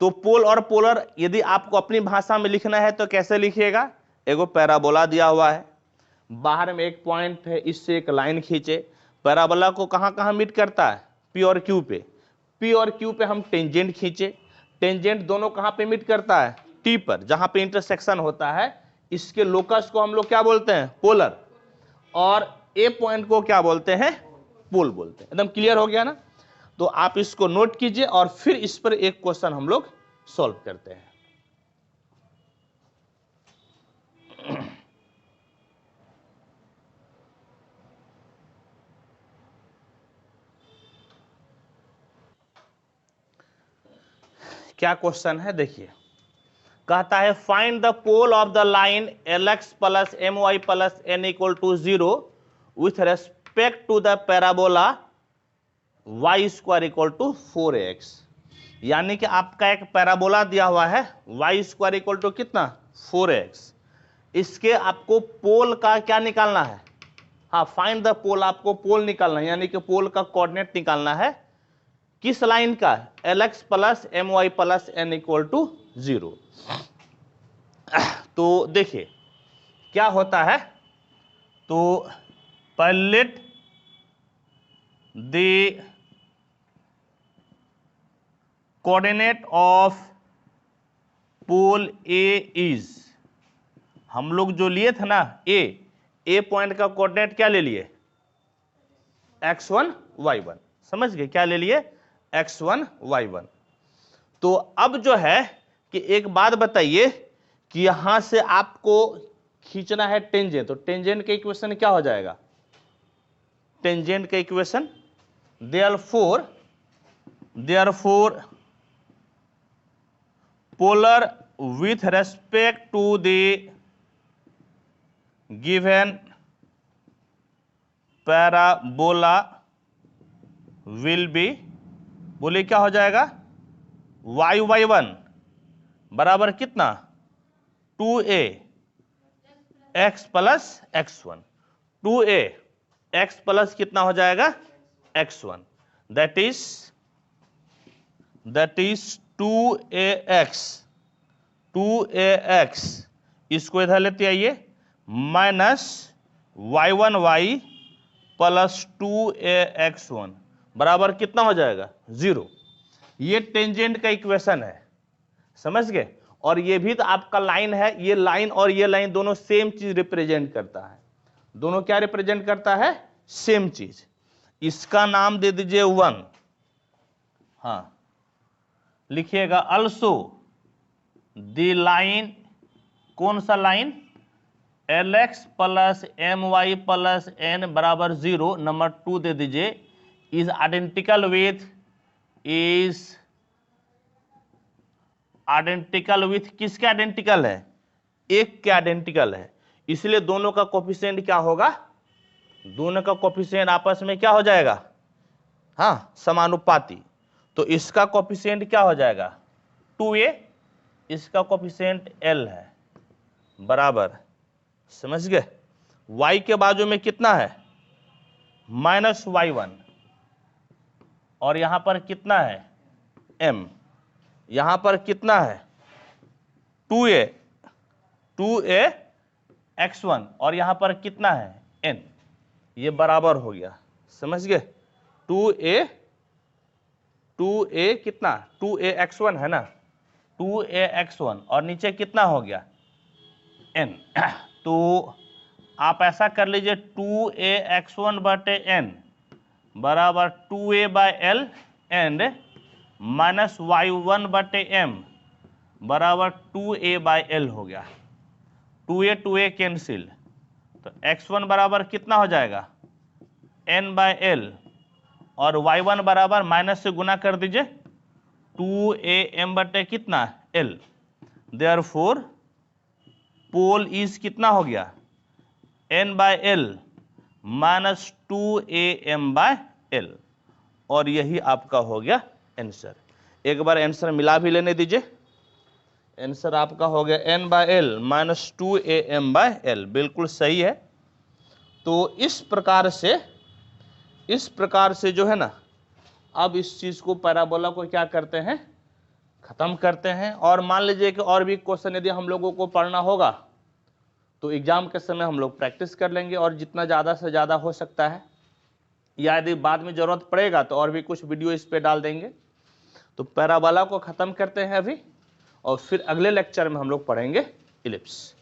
तो पोल और पोलर यदि आपको अपनी भाषा में लिखना है तो कैसे लिखिएगा, एगो पैराबोला दिया हुआ है, बाहर में एक पॉइंट है, इससे एक लाइन खींचे, पैराबोला को कहां कहां मीट करता है, पी और क्यू पे। पी और क्यू पे हम टेंजेंट खींचे, टेंजेंट दोनों कहां पे मीट करता है, टी पर, जहां पे इंटरसेक्शन होता है। इसके लोकस को हम लोग क्या बोलते हैं, पोलर। और ए पॉइंट को क्या बोलते हैं, पोल बोलते हैं। एकदम क्लियर हो गया ना। तो आप इसको नोट कीजिए और फिर इस पर एक क्वेश्चन हम लोग सॉल्व करते हैं। क्या क्वेश्चन है, देखिए। कहता है find the pole of the line Lx plus m y plus n equal to 0 with respect to the parabola y square equal to 4x। यानी कि आपका एक पैराबोला दिया हुआ है, y स्क्वायर इक्वल टू कितना, 4x। इसके आपको पोल का क्या निकालना है, हाँ, फाइंड द पोल, आपको पोल निकालना है, यानी कि पोल का कोऑर्डिनेट निकालना है। किस लाइन का, Lx plus m y plus n equal to 0। तो देखिए क्या होता है, तो let the coordinate of pole a is, हम लोग जो लिए थे ना ए पॉइंट का कोऑर्डिनेट क्या ले लिए, x1 y1, समझ गए, क्या ले लिए, x1 y1। तो अब जो है कि एक बात बताइए कि यहां से आपको खींचना है टेंजेंट, तो टेंजेंट का इक्वेशन क्या हो जाएगा, टेंजेंट का equation, therefore polar with respect to the given parabola will be, बोले क्या हो जाएगा, y1 बराबर कितना, 2a x plus x1, 2a x plus कितना हो जाएगा, x1, that is that is 2ax इसको इधर लेते आइए माइनस y1y प्लस 2ax1 बराबर कितना हो जाएगा 0। ये टेंजेंट का इक्वेशन है, समझ गए। और ये भी तो आपका लाइन है, ये लाइन और ये लाइन दोनों सेम चीज रिप्रेजेंट करता है। दोनों क्या रिप्रेजेंट करता है? सेम चीज। इसका नाम दे दीजिए 1। हाँ लिखिएगा अल्सो द लाइन, कौन सा line? Lx plus my plus n बराबर 0 नंबर 2 दे दीजिए इज आइडेंटिकल विथ किसके आइडेंटिकल है? एक के आइडेंटिकल है, इसलिए दोनों का कोफिशिएंट क्या होगा? दोनों का कोफिशिएंट आपस में क्या हो जाएगा? हाँ समानुपाती। तो इसका कोफिशिएंट क्या हो जाएगा? 2a, इसका कोफिशिएंट l है बराबर, समझ गए। y के बाजू में कितना है? माइनस y1 और यहां पर कितना है? m। यहां पर कितना है? 2a x1 और यहां पर कितना है? n। ये बराबर हो गया, समझ गए। 2a कितना? 2a x1 है ना, 2a x1 और नीचे कितना हो गया? n। तो आप ऐसा कर लीजिए 2a x1 बटे n बराबर 2a bye l and minus y1 बटे m बराबर 2a बाय l हो गया। 2a कैंसिल, तो x1 बराबर कितना हो जाएगा? n बाय l और y1 बराबर माइनस से गुना कर दीजिए 2am बटे कितना? l। देयरफॉर पोल इज कितना हो गया? n by l minus 2am by l और यही आपका हो गया आंसर। एक बार आंसर मिला भी लेने दीजिए। आंसर आपका हो गया n by l minus 2am by l, बिल्कुल सही है। तो इस प्रकार से जो है ना, अब इस चीज को पैराबोला को क्या करते हैं? खत्म करते हैं। और मान लीजिए कि और भी क्वेश्चन यदि हम लोगों को पढ़ना होगा तो एग्जाम के समय हम लोग प्रैक्टिस कर लेंगे, और जितना ज़्यादा से ज़्यादा हो सकता है, या यदि बाद में ज़रूरत पड़ेगा तो और भी कुछ वीडियो इस पे डाल देंगे। तो पैराबोला को ख़त्म करते हैं अभी, और फिर अगले लेक्चर में हम लोग पढ़ेंगे इलिप्स।